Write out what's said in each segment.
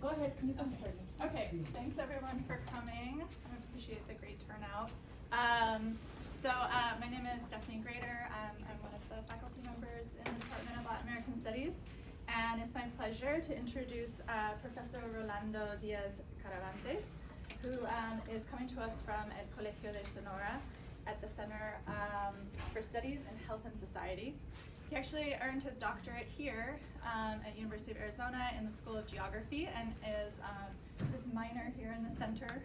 Go ahead. Okay, thanks everyone for coming. I appreciate the great turnout. My name is Stephanie Grader. I'm one of the faculty members in the Department of Latin American Studies, and it's my pleasure to introduce Professor Rolando Diaz Caravantes, who is coming to us from El Colegio de Sonora at the Center for Studies in Health and Society. He actually earned his doctorate here at University of Arizona in the School of Geography, and is his minor here in the center,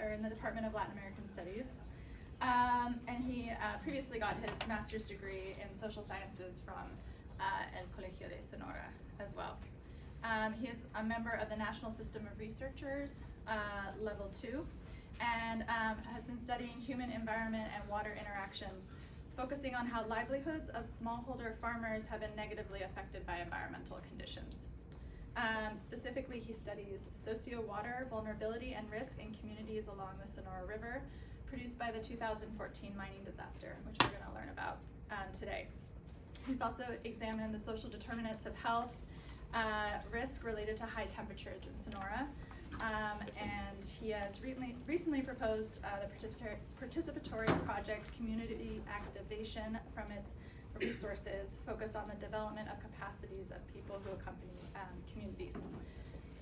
or in the Department of Latin American Studies. And he previously got his master's degree in social sciences from El Colegio de Sonora as well. He is a member of the National System of Researchers, Level 2, and has been studying human environment and water interactions, focusing on how livelihoods of smallholder farmers have been negatively affected by environmental conditions. Specifically, he studies socio-water vulnerability and risk in communities along the Sonora River, produced by the 2014 mining disaster, which we're going to learn about today. He's also examined the social determinants of health risk related to high temperatures in Sonora, and he has recently proposed the participatory project Community Activation from its resources focused on the development of capacities of people who accompany communities.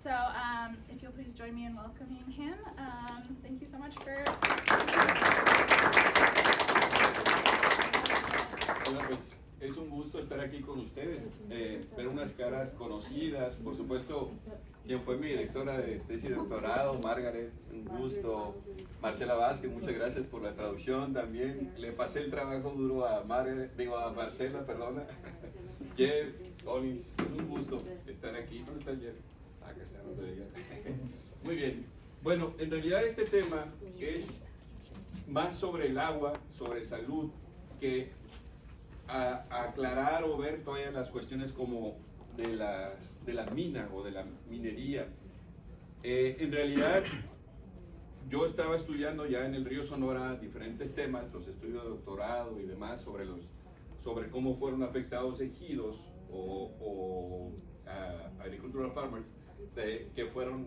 So if you'll please join me in welcoming him. Thank you so much for... Bueno, pues es un gusto estar aquí con ustedes, ver unas caras conocidas, por supuesto, quien fue mi directora de tesis de doctorado, Margaret, un gusto, Marcela Vázquez, muchas gracias por la traducción también, le pasé el trabajo duro a Marcela, perdona, Jeff, Collins, es un gusto estar aquí. ¿Dónde está Jeff? Acá está, no te diga. Muy bien, bueno, en realidad este tema es más sobre el agua, sobre salud, que a aclarar o ver todas las cuestiones como de la mina o de la minería. En realidad, yo estaba estudiando ya en el río Sonora diferentes temas, los estudios de doctorado y demás, sobre cómo fueron afectados ejidos o agricultural farmers que fueron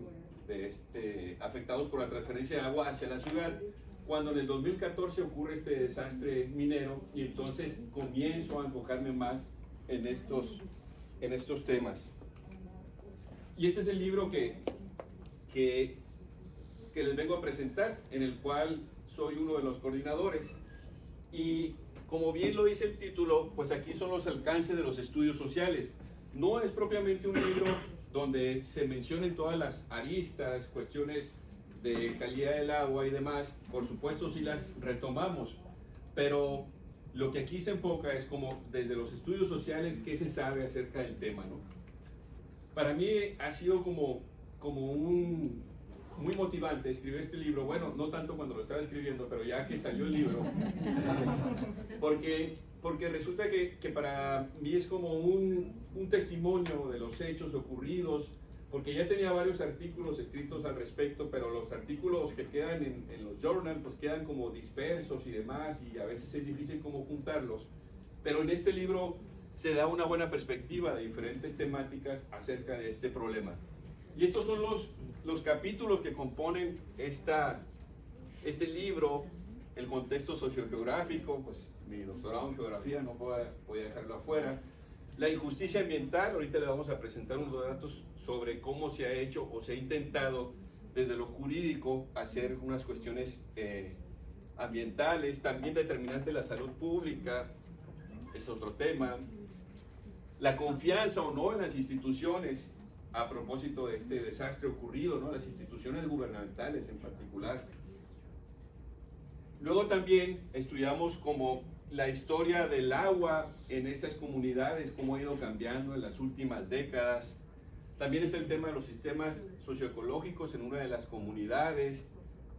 afectados por la transferencia de agua hacia la ciudad, cuando en el 2014 ocurre este desastre minero, y entonces comienzo a enfocarme más en estos temas. Y este es el libro que les vengo a presentar, en el cual soy uno de los coordinadores. Y como bien lo dice el título, pues aquí son los alcances de los estudios sociales. No es propiamente un libro donde se mencionen todas las aristas, cuestiones de calidad del agua y demás. Por supuesto sí las retomamos, pero lo que aquí se enfoca es como desde los estudios sociales qué se sabe acerca del tema, ¿no? Para mí ha sido como muy motivante escribir este libro, bueno, no tanto cuando lo estaba escribiendo, pero ya que salió el libro, porque resulta que para mí es como un testimonio de los hechos ocurridos, porque ya tenía varios artículos escritos al respecto, pero los artículos que quedan en los journals pues quedan como dispersos y demás, y a veces es difícil como juntarlos, pero en este libro se da una buena perspectiva de diferentes temáticas acerca de este problema. Y estos son los capítulos que componen este libro, el contexto sociogeográfico, pues mi doctorado en geografía no podía dejarlo afuera, la injusticia ambiental, ahorita le vamos a presentar unos datos sobre cómo se ha hecho o se ha intentado desde lo jurídico hacer unas cuestiones ambientales, también determinante de la salud pública, es otro tema, la confianza o no en las instituciones a propósito de este desastre ocurrido, ¿no? Las instituciones gubernamentales en particular. Luego también estudiamos como la historia del agua en estas comunidades, cómo ha ido cambiando en las últimas décadas. También es el tema de los sistemas socioecológicos en una de las comunidades.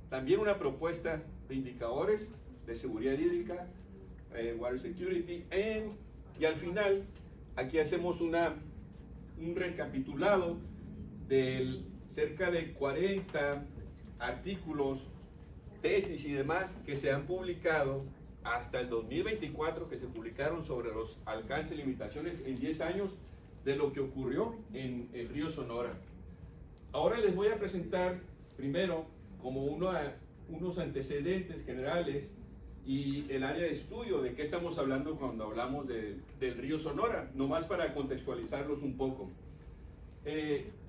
También una propuesta de indicadores de seguridad hídrica, water security, y al final aquí hacemos un recapitulado de cerca de 40 artículos, tesis y demás que se han publicado hasta el 2024, que se publicaron sobre los alcances y limitaciones en 10 años de lo que ocurrió en el río Sonora. Ahora les voy a presentar primero como unos antecedentes generales y el área de estudio de qué estamos hablando cuando hablamos del río Sonora, nomás para contextualizarlos un poco.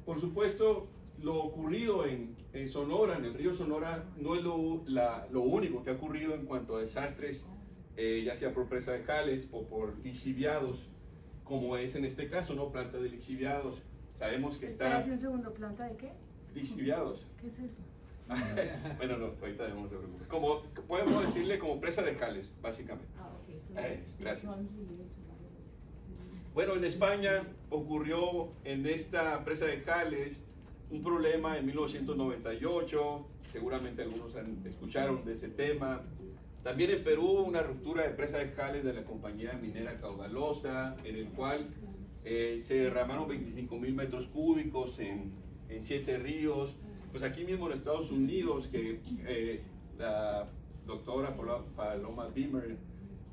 Por supuesto, lo ocurrido en Sonora, en el río Sonora, no es lo único que ha ocurrido en cuanto a desastres, ya sea por presa de Jales o por lixiviados, como es en este caso, ¿no? Planta de lixiviados. Sabemos que está... Espérate un segundo, ¿planta de qué? Lixiviados. ¿Qué es eso? Bueno, no, ahorita no te preocupes. Como, podemos decirle como presa de Jales, básicamente. Ah, ok. Gracias. Bueno, en España ocurrió en esta presa de Jales un problema en 1998, seguramente algunos escucharon de ese tema. También en Perú una ruptura de presa de Jales de la compañía minera Caudalosa, en el cual se derramaron 25,000 metros cúbicos en 7 ríos. Pues aquí mismo en Estados Unidos, que la doctora Paloma Beamer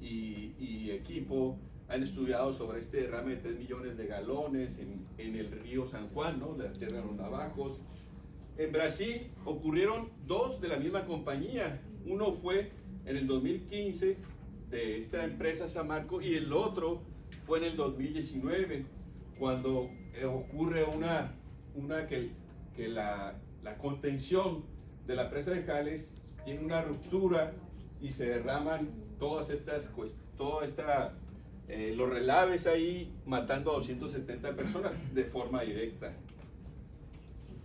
y equipo han estudiado sobre este derrame de 3 millones de galones en el río San Juan, ¿no? La tierra de los navajos. En Brasil ocurrieron 2 de la misma compañía. Uno fue en el 2015 de esta empresa Samarco y el otro fue en el 2019 cuando ocurre que la contención de la presa de Jales tiene una ruptura y se derraman los relaves ahí, matando a 270 personas de forma directa.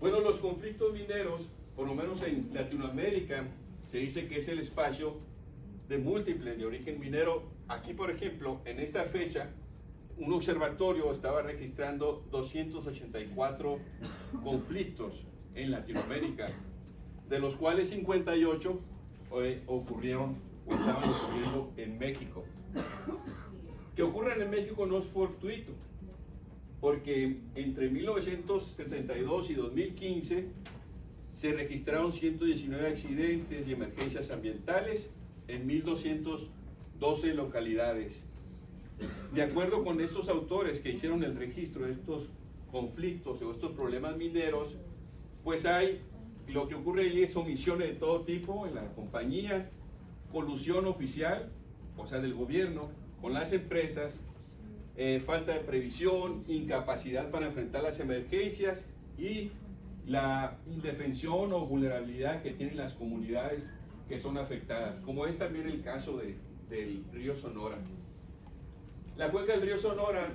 Bueno, los conflictos mineros, por lo menos en Latinoamérica, se dice que es el espacio de múltiples de origen minero. Aquí, por ejemplo, en esta fecha, un observatorio estaba registrando 284 conflictos en Latinoamérica, de los cuales 58 ocurrieron o estaban ocurriendo en México. Que ocurran en México no es fortuito, porque entre 1972 y 2015 se registraron 119 accidentes y emergencias ambientales en 1.212 localidades. De acuerdo con estos autores que hicieron el registro de estos conflictos o estos problemas mineros, pues lo que ocurre ahí es omisiones de todo tipo en la compañía, colusión oficial, o sea, del gobierno, con las empresas, falta de previsión, incapacidad para enfrentar las emergencias y la indefensión o vulnerabilidad que tienen las comunidades que son afectadas, como es también el caso del río Sonora. La cuenca del río Sonora,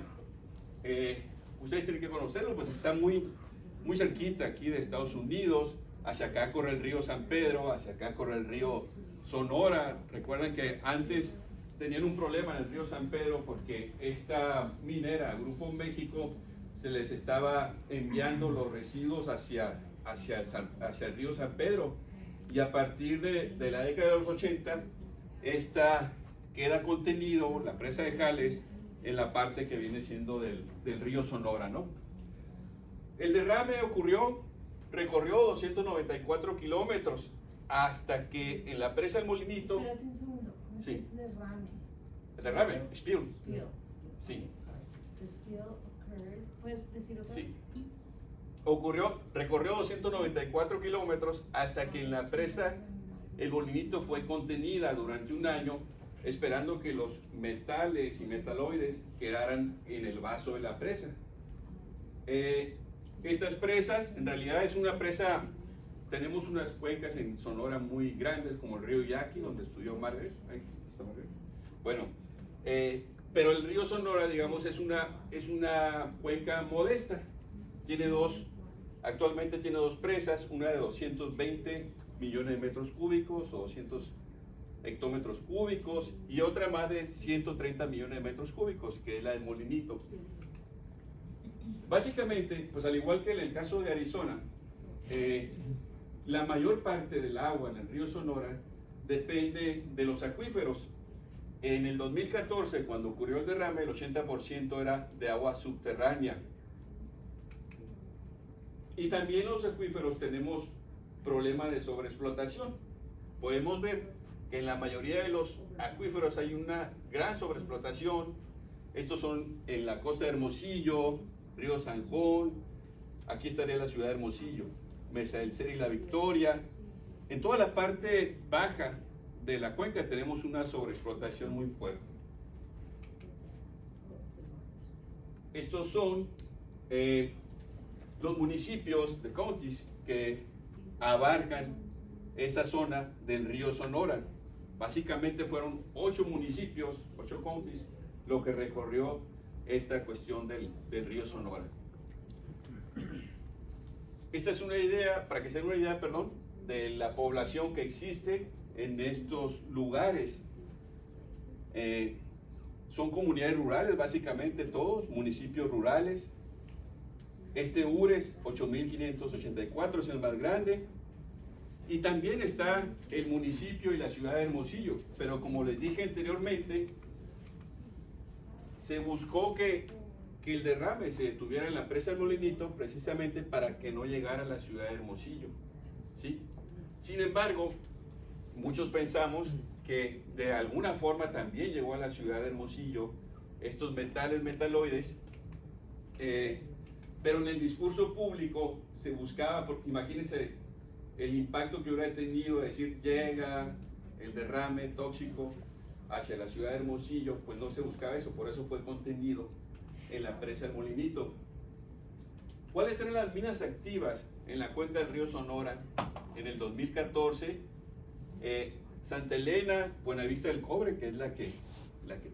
ustedes tienen que conocerlo, pues está muy cerquita aquí de Estados Unidos. Hacia acá corre el río San Pedro, hacia acá corre el río Sonora. Recuerden que antes tenían un problema en el río San Pedro porque esta minera, Grupo México, se les estaba enviando los residuos hacia el río San Pedro, y a partir de la década de los 80 esta queda contenido, la presa de Jales, en la parte que viene siendo del río Sonora, ¿no? El derrame recorrió 294 kilómetros hasta que en la presa del Molinito... Espérate un segundo, ¿cómo Sí. es derrame? El derrame, spill. Spill. Sí. The spill occurred. ¿Puedes decirlo? Sí. Recorrió 294 kilómetros hasta que en la presa el Molinito fue contenida durante un año, esperando que los metales y metaloides quedaran en el vaso de la presa. Estas presas, en realidad es una presa, tenemos unas cuencas en Sonora muy grandes, como el río Yaqui, donde estudió Margaret. Ahí está Margaret. Bueno, pero el río Sonora, digamos, es una cuenca modesta. Actualmente tiene 2 presas, una de 220 millones de metros cúbicos o 200 hectómetros cúbicos y otra más de 130 millones de metros cúbicos, que es la del Molinito. Básicamente, pues al igual que en el caso de Arizona, la mayor parte del agua en el río Sonora depende de los acuíferos. En el 2014, cuando ocurrió el derrame, el 80% era de agua subterránea. Y también los acuíferos tenemos problemas de sobreexplotación. Podemos ver que en la mayoría de los acuíferos hay una gran sobreexplotación Estos son en la costa de Hermosillo, Río Sanjón, aquí estaría la ciudad de Hermosillo, Mesa del Cera y La Victoria. En toda la parte baja de la cuenca tenemos una sobreexplotación muy fuerte. Estos son los municipios de counties que abarcan esa zona del río Sonora. Básicamente fueron 8 municipios, 8 counties, lo que recorrió esta cuestión del río Sonora. Esta es una idea, para que se den una idea, perdón, de la población que existe en estos lugares. Son comunidades rurales, básicamente todos, municipios rurales. Este URES 8584 es el más grande. Y también está el municipio y la ciudad de Hermosillo. Pero como les dije anteriormente, se buscó que el derrame se detuviera en la presa del Molinito precisamente para que no llegara a la ciudad de Hermosillo, ¿sí? Sin embargo, muchos pensamos que de alguna forma también llegó a la ciudad de Hermosillo estos metaloides, pero en el discurso público se buscaba, porque imagínense el impacto que hubiera tenido, decir, llega el derrame tóxico hacia la ciudad de Hermosillo, pues no se buscaba eso, por eso fue contenido en la presa del Molinito. ¿Cuáles eran las minas activas en la cuenca del río Sonora en el 2014? Santa Elena, Buenavista del Cobre, que es la que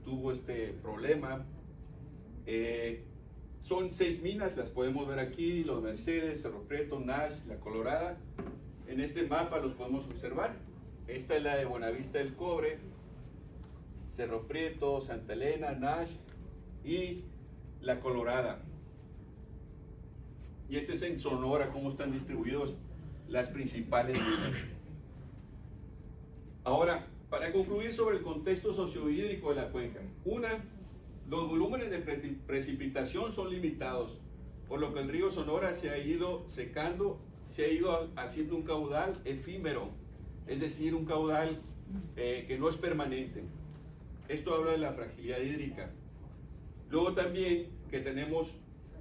tuvo este problema. Son 6 minas, las podemos ver aquí, Los Mercedes, Cerro Prieto, Nash, La Colorada. En este mapa los podemos observar. Esta es la de Buenavista del Cobre, Cerro Prieto, Santa Elena, Nash y La Colorada. Y este es en Sonora, cómo están distribuidos las principales minas. Ahora, para concluir sobre el contexto sociohídrico de la cuenca. Los volúmenes de precipitación son limitados, por lo que el río Sonora se ha ido secando, se ha ido haciendo un caudal efímero, es decir, un caudal que no es permanente. Esto habla de la fragilidad hídrica. Luego también que tenemos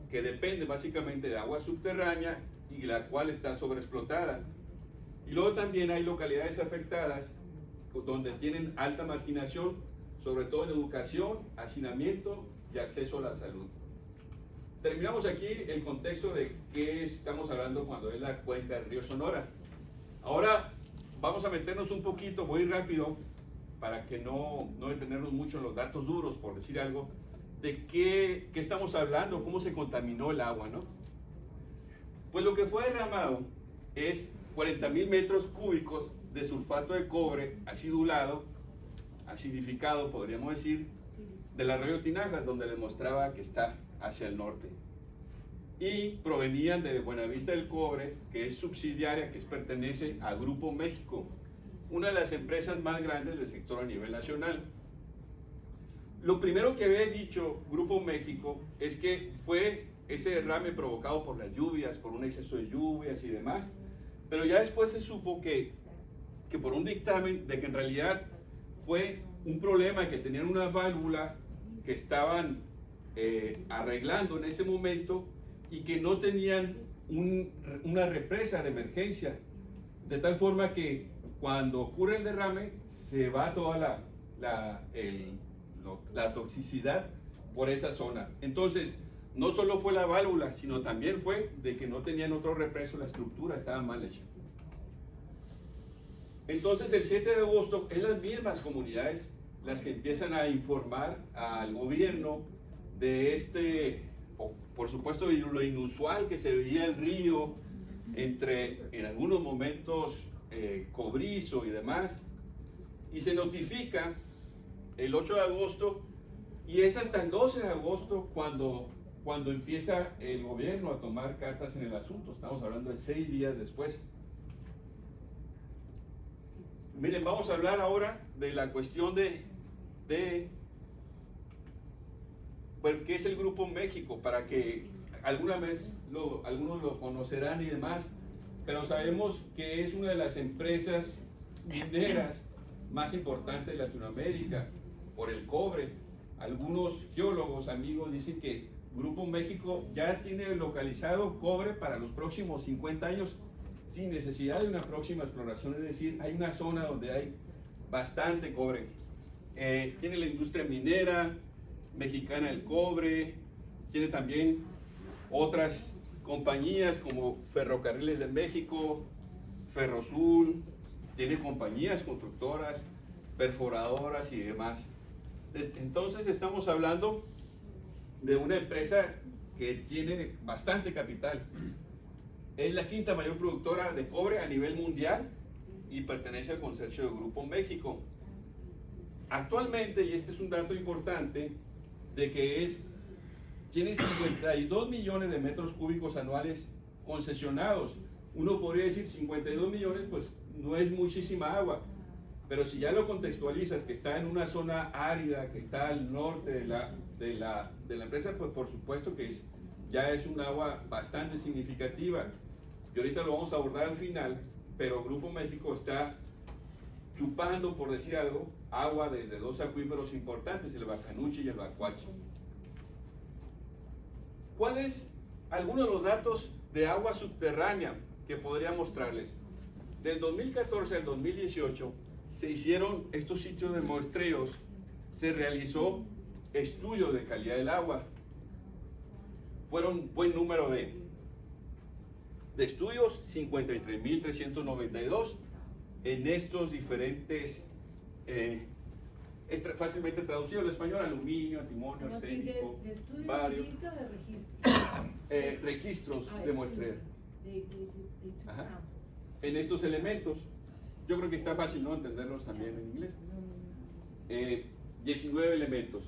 que depende básicamente de agua subterránea y la cual está sobreexplotada. Y luego también hay localidades afectadas donde tienen alta marginación, sobre todo en educación, hacinamiento y acceso a la salud. Terminamos aquí el contexto de qué estamos hablando cuando es la cuenca del río Sonora. Ahora vamos a meternos un poquito, voy rápido, para que no detenernos mucho en los datos duros, por decir algo, de qué estamos hablando, cómo se contaminó el agua, ¿no? Pues lo que fue derramado es 40.000 metros cúbicos de sulfato de cobre acidulado, acidificado, podríamos decir, del arroyo Tinajas, donde les mostraba que está hacia el norte. Y provenían de Buenavista del Cobre, que es subsidiaria, que pertenece a Grupo México, una de las empresas más grandes del sector a nivel nacional. Lo primero que había dicho Grupo México es que fue ese derrame provocado por las lluvias, por un exceso de lluvias y demás, pero ya después se supo que por un dictamen de que en realidad fue un problema, que tenían una válvula que estaban arreglando en ese momento y que no tenían una represa de emergencia, de tal forma que cuando ocurre el derrame se va toda la toxicidad por esa zona. Entonces, no solo fue la válvula, sino también fue de que no tenían otro represo, la estructura estaba mal hecha. Entonces, el 7 de agosto, es las mismas comunidades las que empiezan a informar al gobierno de por supuesto, lo inusual que se veía el río, en algunos momentos cobrizo y demás, y se notifica el 8 de agosto, y es hasta el 12 de agosto cuando empieza el gobierno a tomar cartas en el asunto. Estamos hablando de 6 días después. Miren, vamos a hablar ahora de la cuestión bueno, ¿qué es el Grupo México? Para que alguna vez algunos lo conocerán y demás, pero sabemos que es una de las empresas mineras más importantes de Latinoamérica por el cobre, algunos geólogos amigos dicen que Grupo México ya tiene localizado cobre para los próximos 50 años sin necesidad de una próxima exploración, es decir, hay una zona donde hay bastante cobre. Tiene la industria minera mexicana del cobre, tiene también otras compañías como Ferrocarriles de México, Ferrosul, tiene compañías constructoras, perforadoras y demás. Entonces estamos hablando de una empresa que tiene bastante capital. Es la quinta mayor productora de cobre a nivel mundial y pertenece al consorcio de Grupo México. Actualmente, y este es un dato importante, de que tiene 52 millones de metros cúbicos anuales concesionados. Uno podría decir 52 millones, pues no es muchísima agua, pero si ya lo contextualizas, que está en una zona árida, que está al norte de la empresa, pues por supuesto que ya es un agua bastante significativa. Y ahorita lo vamos a abordar al final, pero Grupo México está chupando, por decir algo, agua de dos acuíferos importantes, el Bacanuchi y el Bacuachi. ¿Cuáles algunos de los datos de agua subterránea que podría mostrarles? Del 2014 al 2018 se hicieron estos sitios de muestreos, se realizó estudios de calidad del agua. Fueron buen número de estudios, 53.392 en estos diferentes, es fácilmente traducido al español: aluminio, antimonio, No, sí, arsénico, de estudios, varios registro, de registro. registros Ah, de muestreo. de Ajá. ah. En estos elementos, yo creo que está fácil, ¿no?, entenderlos también en inglés. 19 elementos.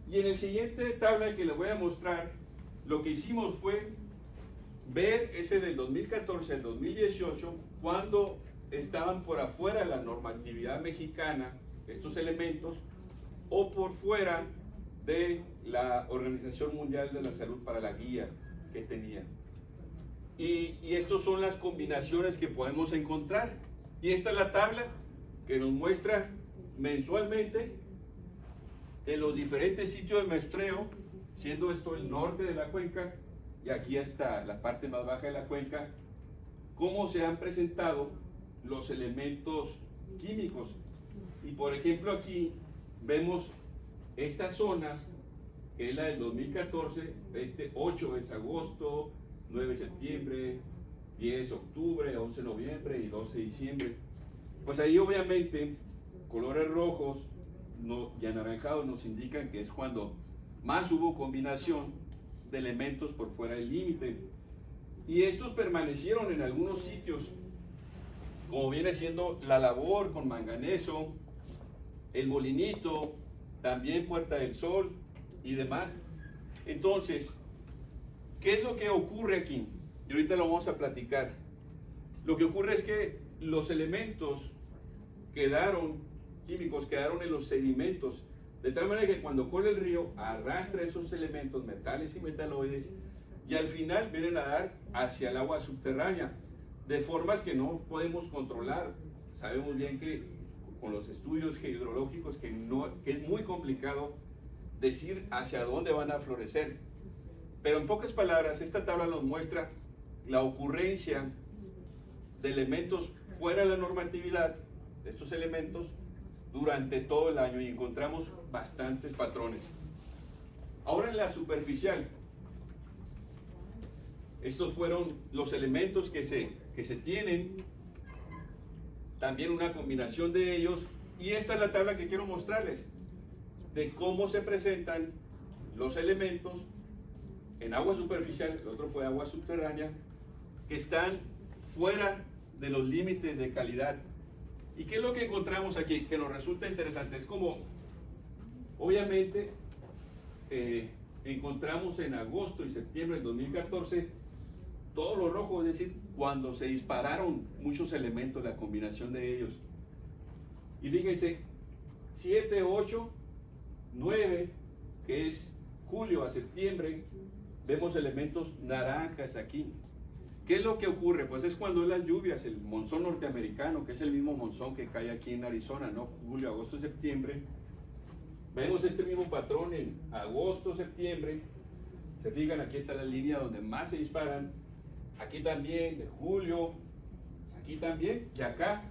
Y en el siguiente tabla que les voy a mostrar, lo que hicimos fue ver ese del 2014 al 2018, cuando estaban por afuera de la normatividad mexicana estos elementos, o por fuera de la Organización Mundial de la Salud para la guía que tenía. Y estas son las combinaciones que podemos encontrar. Y esta es la tabla que nos muestra mensualmente en los diferentes sitios de muestreo, siendo esto el norte de la cuenca y aquí hasta la parte más baja de la cuenca, cómo se han presentado los elementos químicos. Y por ejemplo aquí vemos esta zona, que es la del 2014, 8 es agosto, 9 septiembre, 10 octubre, 11 noviembre y 12 diciembre. Pues ahí obviamente colores rojos y anaranjados nos indican que es cuando más hubo combinación de elementos por fuera del límite. Y estos permanecieron en algunos sitios, como viene siendo La Labor con manganeso, El Molinito, también Puerta del Sol y demás. Entonces, ¿qué es lo que ocurre aquí? Y ahorita lo vamos a platicar. Lo que ocurre es que los elementos químicos quedaron en los sedimentos, de tal manera que cuando corre el río arrastra esos elementos, metales y metaloides, y al final vienen a dar hacia el agua subterránea, de formas que no podemos controlar. Sabemos bien que con los estudios hidrológicos que es muy complicado decir hacia dónde van a florecer. Pero en pocas palabras, esta tabla nos muestra la ocurrencia de elementos fuera de la normatividad, de estos elementos, durante todo el año, y encontramos bastantes patrones. Ahora en la superficial, estos fueron los elementos que se tienen, también una combinación de ellos, y esta es la tabla que quiero mostrarles, de cómo se presentan los elementos en agua superficial, el otro fue agua subterránea, que están fuera de los límites de calidad. ¿Y qué es lo que encontramos aquí? Que nos resulta interesante. Es como, obviamente, encontramos en agosto y septiembre del 2014 todo lo rojo, es decir, cuando se dispararon muchos elementos, la combinación de ellos. Y fíjense, 7, 8, 9, que es julio a septiembre, vemos elementos naranjas aquí. ¿Qué es lo que ocurre? Pues es cuando las lluvias, el monzón norteamericano, que es el mismo monzón que cae aquí en Arizona, ¿no? Julio, agosto, septiembre, Vemos este mismo patrón en agosto, septiembre. Se fijan, aquí está la línea donde más se disparan. Aquí también, de julio, aquí también, y acá,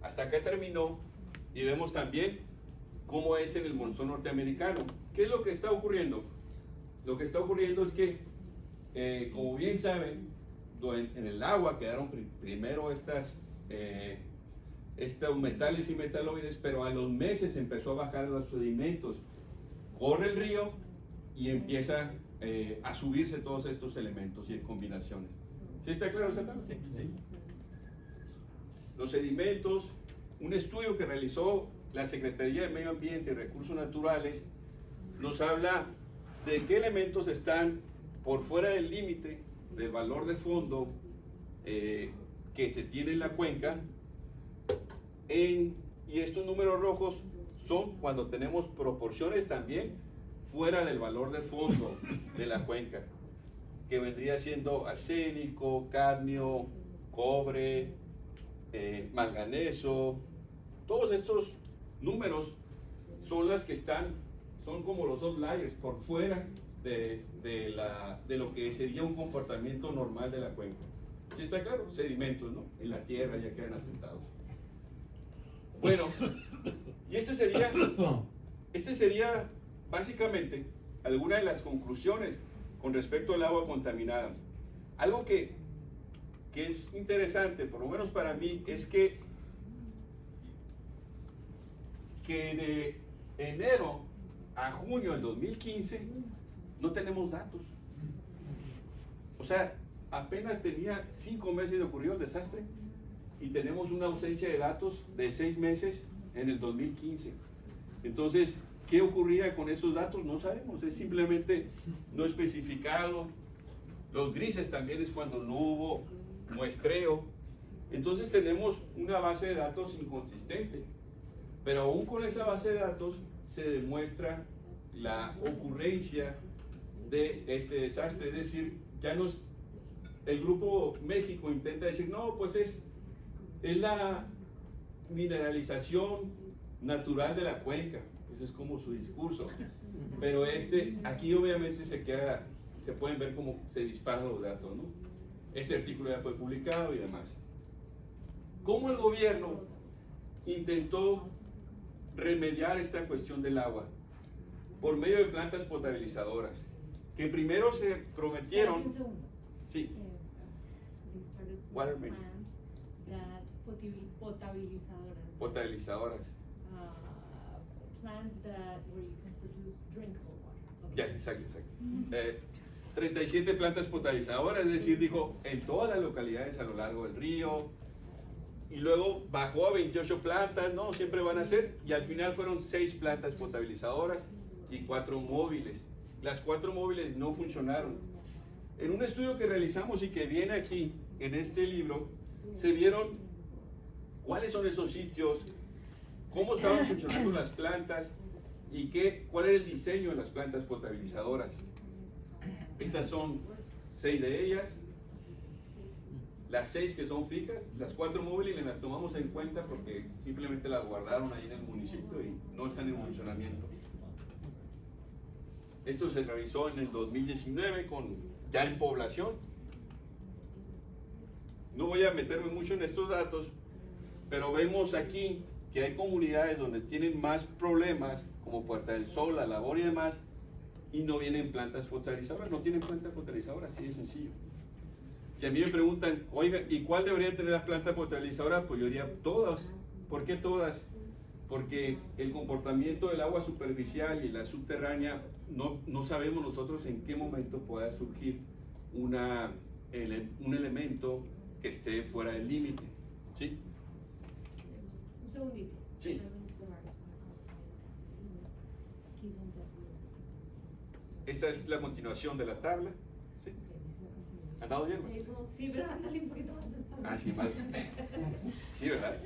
hasta acá terminó. Y vemos también cómo es en el monzón norteamericano. ¿Qué es lo que está ocurriendo? Lo que está ocurriendo es que, como bien saben, en el agua quedaron primero estos metales y metaloides, pero a los meses empezó a bajar los sedimentos. Corre el río y empieza a subirse todos estos elementos y en combinaciones. ¿Sí está claro esa tabla? Sí. Los sedimentos, un estudio que realizó la Secretaría de Medio Ambiente y Recursos Naturales, nos habla de qué elementos están por fuera del límite del valor de fondo que se tiene en la cuenca, y estos números rojos son cuando tenemos proporciones también fuera del valor de fondo de la cuenca, que vendría siendo arsénico, cadmio, cobre, manganeso. Todos estos números son las que son como los outliers por fuera de lo que sería un comportamiento normal de la cuenca. ¿Sí está claro? Sedimentos, ¿no? En la tierra ya quedan asentados. Bueno, y este sería básicamente alguna de las conclusiones con respecto al agua contaminada. Algo que es interesante, por lo menos para mí, es que de enero a junio del 2015 no tenemos datos. O sea, apenas tenía 5 meses de ocurrido el desastre y tenemos una ausencia de datos de 6 meses en el 2015. Entonces, ¿qué ocurría con esos datos? No sabemos, es simplemente no especificado. Los grises también es cuando no hubo muestreo. Entonces tenemos una base de datos inconsistente, pero aún con esa base de datos se demuestra la ocurrencia de este desastre. Es decir, el Grupo México intenta decir, no, pues es la mineralización natural de la cuenca. Ese es como su discurso. Pero aquí obviamente se pueden ver cómo se disparan los datos, ¿no? Este artículo ya fue publicado y demás. ¿Cómo el gobierno intentó remediar esta cuestión del agua? Por medio de plantas potabilizadoras, que primero se prometieron. Sí. Waterman. Potabilizadoras. Plants where you can produce drinkable water. Ya, exacto. 37 plantas potabilizadoras, es decir, dijo, en todas las localidades a lo largo del río, y luego bajó a 28 plantas, no, siempre van a ser, y al final fueron 6 plantas potabilizadoras y 4 móviles. Las 4 móviles no funcionaron. En un estudio que realizamos y que viene aquí, en este libro, se vieron cuáles son esos sitios, cómo estaban funcionando las plantas y cuál era el diseño de las plantas potabilizadoras. Estas son 6 de ellas, las 6 que son fijas, las 4 móviles las tomamos en cuenta porque simplemente las guardaron ahí en el municipio y no están en funcionamiento. Esto se realizó en el 2019 ya en población. No voy a meterme mucho en estos datos, pero vemos aquí que hay comunidades donde tienen más problemas, como Puerta del Sol, La Labor y demás, y no vienen plantas potabilizadoras, no tienen plantas potabilizadoras, así de sencillo. Si a mí me preguntan, oiga, ¿y cuál debería tener las plantas potabilizadoras? Pues yo diría, todas. ¿Por qué todas? Porque el comportamiento del agua superficial y la subterránea, no sabemos nosotros en qué momento pueda surgir un elemento que esté fuera del límite. ¿Sí? Un segundito. Sí. Esta es la continuación de la tabla. ¿Sí? ¿Andado bien? Sí, pero ándale un poquito más despacio. Ah, sí, mal. Sí, ¿verdad?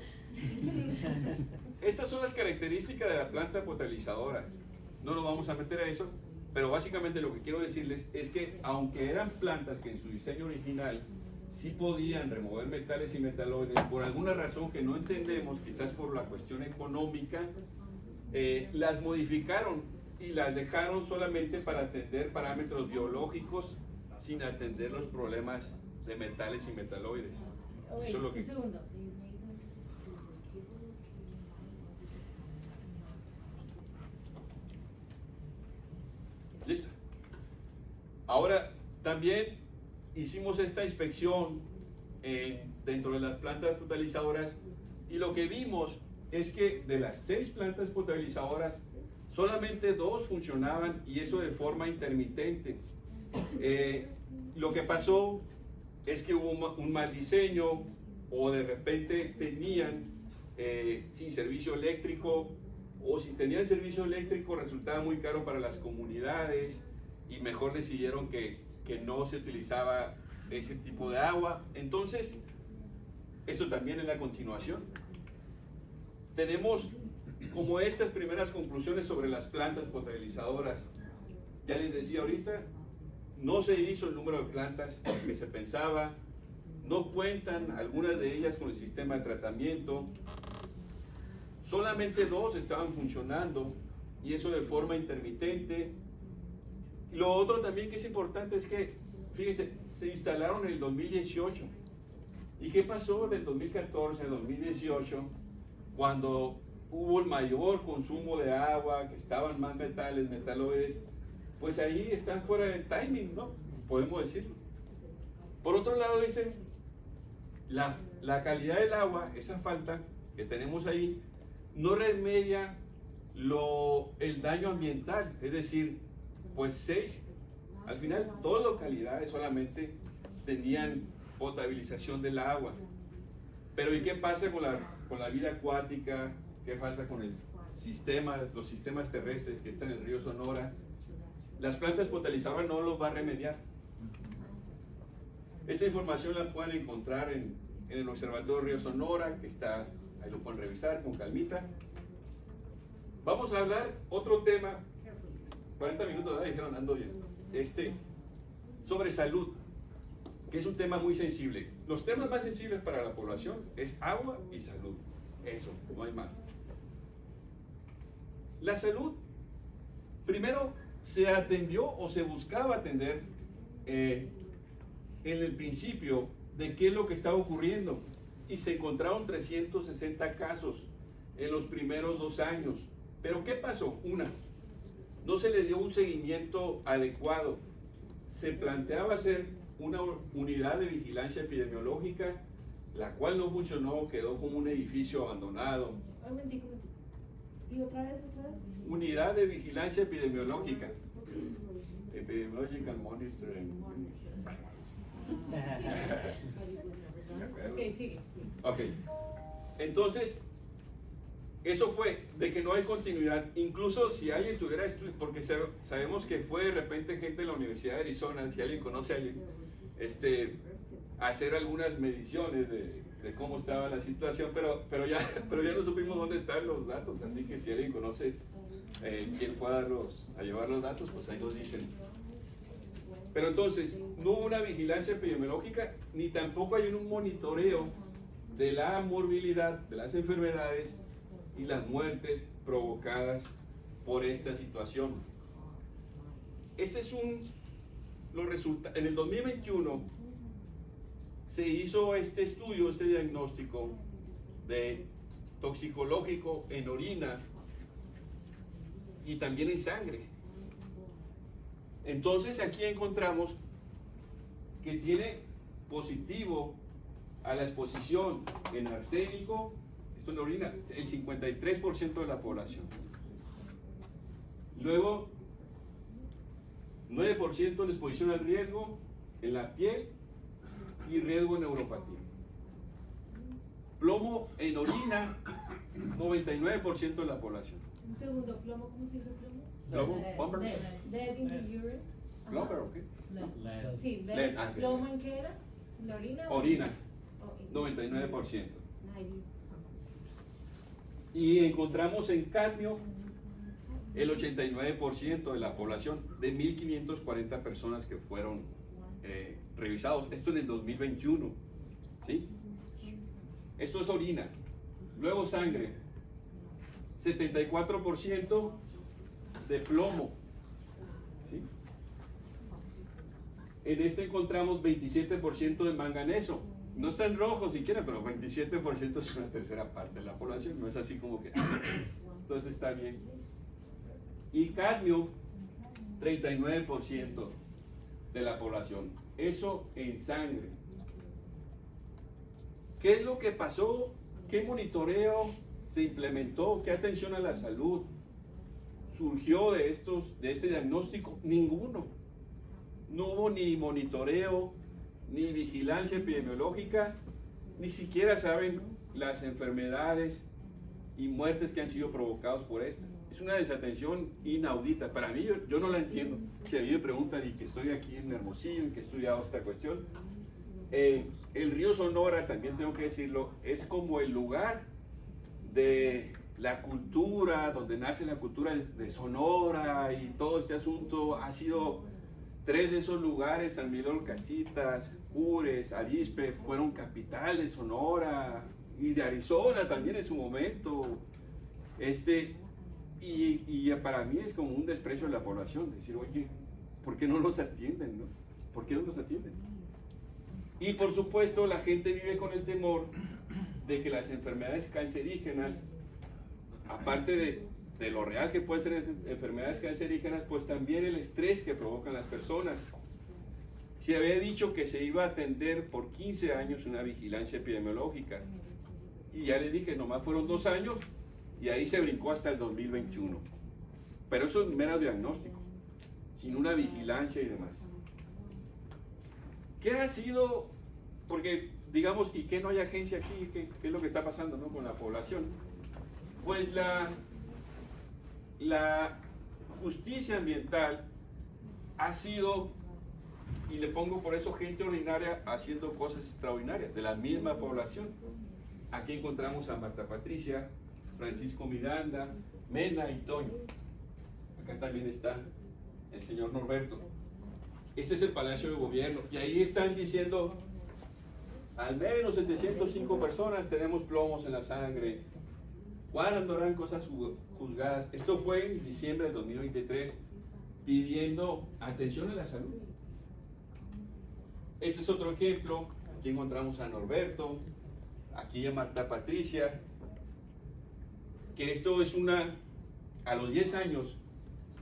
Estas son las características de la planta potabilizadora. No nos vamos a meter a eso, pero básicamente lo que quiero decirles es que aunque eran plantas que en su diseño original sí podían remover metales y metaloides, por alguna razón que no entendemos, quizás por la cuestión económica, las modificaron y las dejaron solamente para atender parámetros biológicos sin atender los problemas de metales y metaloides. Oye, Eso es lo que... un segundo. Listo. Ahora, también hicimos esta inspección dentro de las plantas potabilizadoras y lo que vimos es que de las 6 plantas potabilizadoras, solamente 2 funcionaban y eso de forma intermitente. Lo que pasó es que hubo un mal diseño o de repente tenían sin servicio eléctrico, o si tenían servicio eléctrico resultaba muy caro para las comunidades y mejor decidieron que no se utilizaba ese tipo de agua. Entonces, esto también es la continuación. Tenemos como estas primeras conclusiones sobre las plantas potabilizadoras. Ya les decía ahorita, no se hizo el número de plantas que se pensaba, no cuentan algunas de ellas con el sistema de tratamiento, solamente 2 estaban funcionando y eso de forma intermitente. Y lo otro también que es importante es que, fíjense, se instalaron en el 2018. ¿Y qué pasó del 2014 al 2018? Cuando hubo el mayor consumo de agua, que estaban más metales, metaloides, pues ahí están fuera de timing, ¿no? Podemos decirlo. Por otro lado, dicen, la calidad del agua, esa falta que tenemos ahí, no remedia el daño ambiental, es decir, pues 6, al final 2 localidades solamente tenían potabilización del agua. Pero ¿y qué pasa con la vida acuática? ¿Qué pasa con los sistemas terrestres que están en el río Sonora? Las plantas potabilizadoras no los va a remediar. Esta información la pueden encontrar en el Observatorio Río Sonora, que está, ahí lo pueden revisar con calmita. Vamos a hablar otro tema, 40 minutos, ¿verdad? Dijeron, ando bien. Sobre salud, que es un tema muy sensible. Los temas más sensibles para la población es agua y salud. Eso, no hay más. La salud, primero se atendió o se buscaba atender en el principio de qué es lo que estaba ocurriendo y se encontraron 360 casos en los primeros 2 años. Pero ¿qué pasó? No se le dio un seguimiento adecuado. Se planteaba hacer una unidad de vigilancia epidemiológica, la cual no funcionó, quedó como un edificio abandonado. Un momentico. Digo, otra vez. Unidad de vigilancia epidemiológica. Epidemiological Monitoring. Ok, sigue. Ok. Entonces, eso fue de que no hay continuidad. Incluso si alguien tuviera estudios, porque sabemos que fue de repente gente de la Universidad de Arizona, si alguien conoce a alguien, hacer algunas mediciones de cómo estaba la situación, pero ya no supimos dónde están los datos, así que si alguien conoce quién fue a llevar los datos, pues ahí nos dicen. Pero entonces, no hubo una vigilancia epidemiológica, ni tampoco hay un monitoreo de la morbilidad, de las enfermedades y las muertes provocadas por esta situación. Este es los resultados. En el 2021 se hizo este estudio, este diagnóstico de toxicológico en orina y también en sangre. Entonces aquí encontramos que tiene positivo a la exposición en arsénico, esto en la orina, el 53% de la población. Luego, 9% de exposición al riesgo en la piel y riesgo en neuropatía. Plomo en orina, 99% de la población. Un segundo, plomo, ¿cómo se dice plomo? ¿Plomo? ¿Plumber? Lead in the urine. Ajá. ¿Plumber o qué? Lead. Sí, lead. Lead, ah, ¿Plomo en qué era? ¿En la orina? o- Orina, o en- 99%. 90. Y encontramos en cadmio el 89% de la población, de 1.540 personas que fueron revisados. Esto en el 2021, ¿sí? Esto es orina. Luego sangre. 74% de plomo. ¿Sí? En este encontramos 27% de manganeso. No está en rojo siquiera, pero 27% es una tercera parte de la población. No es así como que... Entonces está bien. Y cadmio, 39% de la población. Eso en sangre. ¿Qué es lo que pasó? ¿Qué monitoreo se implementó? ¿Qué atención a la salud surgió de este diagnóstico? Ninguno. No hubo ni monitoreo, ni vigilancia epidemiológica, ni siquiera saben las enfermedades y muertes que han sido provocados por esto. Es una desatención inaudita. Para mí, yo no la entiendo. Si a mí me preguntan, y que estoy aquí en Hermosillo, y que he estudiado esta cuestión, el río Sonora, también tengo que decirlo, es como el lugar de la cultura, donde nace la cultura de Sonora, y todo este asunto ha sido 3 de esos lugares, San Miguel Casitas, Ures, Arizpe, fueron capital de Sonora, y de Arizona también en su momento. Y para mí es como un desprecio de la población, decir, oye, ¿por qué no los atienden, no? ¿Por qué no los atienden? Y por supuesto la gente vive con el temor de que las enfermedades cancerígenas, aparte de lo real que pueden ser las enfermedades cancerígenas, pues también el estrés que provocan las personas. Se había dicho que se iba a atender por 15 años una vigilancia epidemiológica, y ya les dije, nomás fueron 2 años, y ahí se brincó hasta el 2021. Pero eso es mero diagnóstico, sin una vigilancia y demás. ¿Qué ha sido? Porque, digamos, ¿y qué no hay agencia aquí? ¿Qué es lo que está pasando, no, con la población? Pues la justicia ambiental ha sido, y le pongo por eso gente ordinaria haciendo cosas extraordinarias, de la misma población. Aquí encontramos a Marta Patricia, Francisco Miranda, Mena y Toño. Acá también está el señor Norberto. Este es el Palacio de Gobierno, y ahí están diciendo, al menos 705 personas tenemos plomos en la sangre. ¿Cuándo harán cosas juzgadas? Esto fue en diciembre del 2023, pidiendo atención a la salud. Este es otro ejemplo. Aquí encontramos a Norberto, aquí a Marta Patricia, que esto es a los 10 años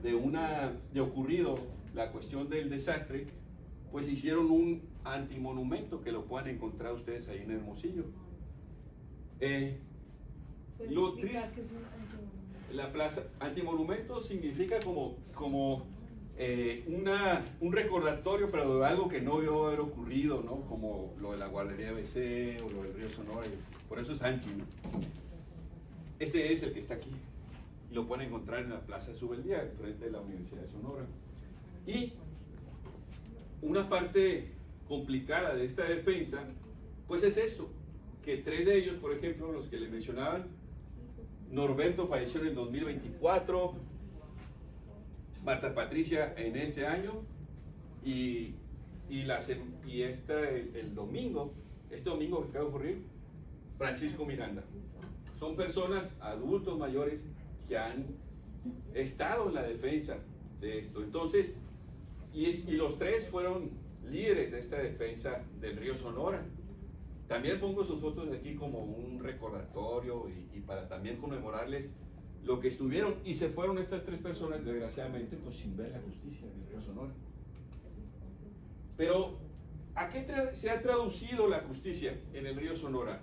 de ocurrido la cuestión del desastre, pues hicieron un antimonumento que lo pueden encontrar ustedes ahí en Hermosillo. Lo triste, la plaza, antimonumento significa como un recordatorio, pero de algo que no debió haber ocurrido, ¿no? Como lo de la guardería ABC o lo del río Sonora, por eso es anti, ¿no? Este es el que está aquí, y lo pueden encontrar en la Plaza Subeldía, frente de la Universidad de Sonora. Y una parte complicada de esta defensa, pues es esto, que 3 de ellos, por ejemplo, los que le mencionaban, Norberto falleció en el 2024, Marta Patricia en ese año, y el domingo, este domingo que acaba de ocurrir, Francisco Miranda. Son personas, adultos mayores, que han estado en la defensa de esto. Entonces, y los 3 fueron líderes de esta defensa del río Sonora. También pongo sus fotos aquí como un recordatorio y para también conmemorarles lo que estuvieron, y se fueron estas 3 personas, desgraciadamente, pues sin ver la justicia del río Sonora. Pero, ¿a qué se ha traducido la justicia en el río Sonora?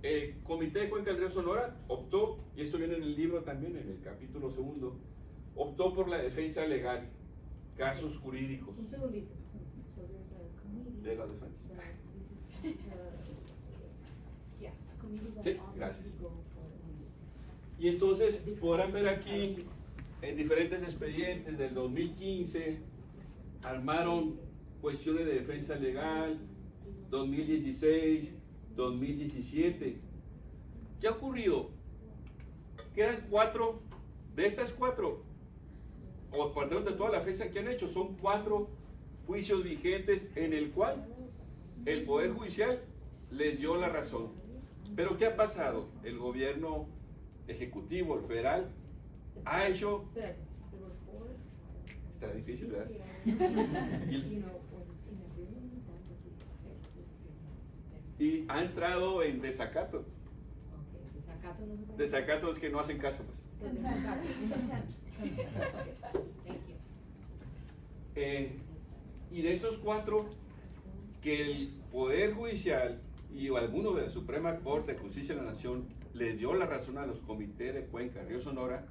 El Comité de Cuenca del Río Sonora optó, y esto viene en el libro también, en el capítulo 2, optó por la defensa legal, casos jurídicos. Un segundito. So there's a committee. De la defensa. Yeah, a committee that Sí, obviously gracias. go for, Y entonces podrán ver aquí en diferentes expedientes del 2015, armaron cuestiones de defensa legal, 2016, 2017. ¿Qué ha ocurrido? Quedan 4, de estas 4, o perdón, de toda la fecha que han hecho, son 4 juicios vigentes en el cual el Poder Judicial les dio la razón. Pero ¿qué ha pasado? El gobierno ejecutivo, el federal, ha hecho... Espérate, there were four. Está difícil, ¿verdad? You know, was it in agreement with them, but Y ha entrado en desacato. okay, desacato no se puede. Desacato es que no hacen caso, pues. So desacato. Okay, thank you. Y de esos cuatro, que el Poder Judicial y alguno de la Suprema Corte de Justicia de la Nación le dio la razón a los comités de Cuenca, Río Sonora,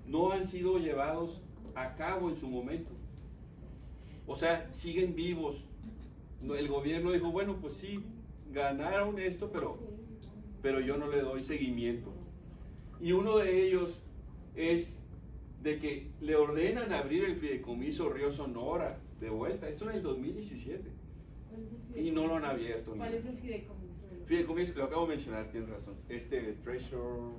no han sido llevados a cabo en su momento. O sea, siguen vivos. El gobierno dijo, bueno, pues sí, ganaron esto, pero yo no le doy seguimiento. Y uno de ellos es de que le ordenan abrir el fideicomiso Río Sonora de vuelta. Esto en el 2017. ¿Cuál es el Y no lo han abierto. ¿Cuál es el fideicomiso? Fideicomiso, que lo acabo de mencionar, tienes razón. Treasure,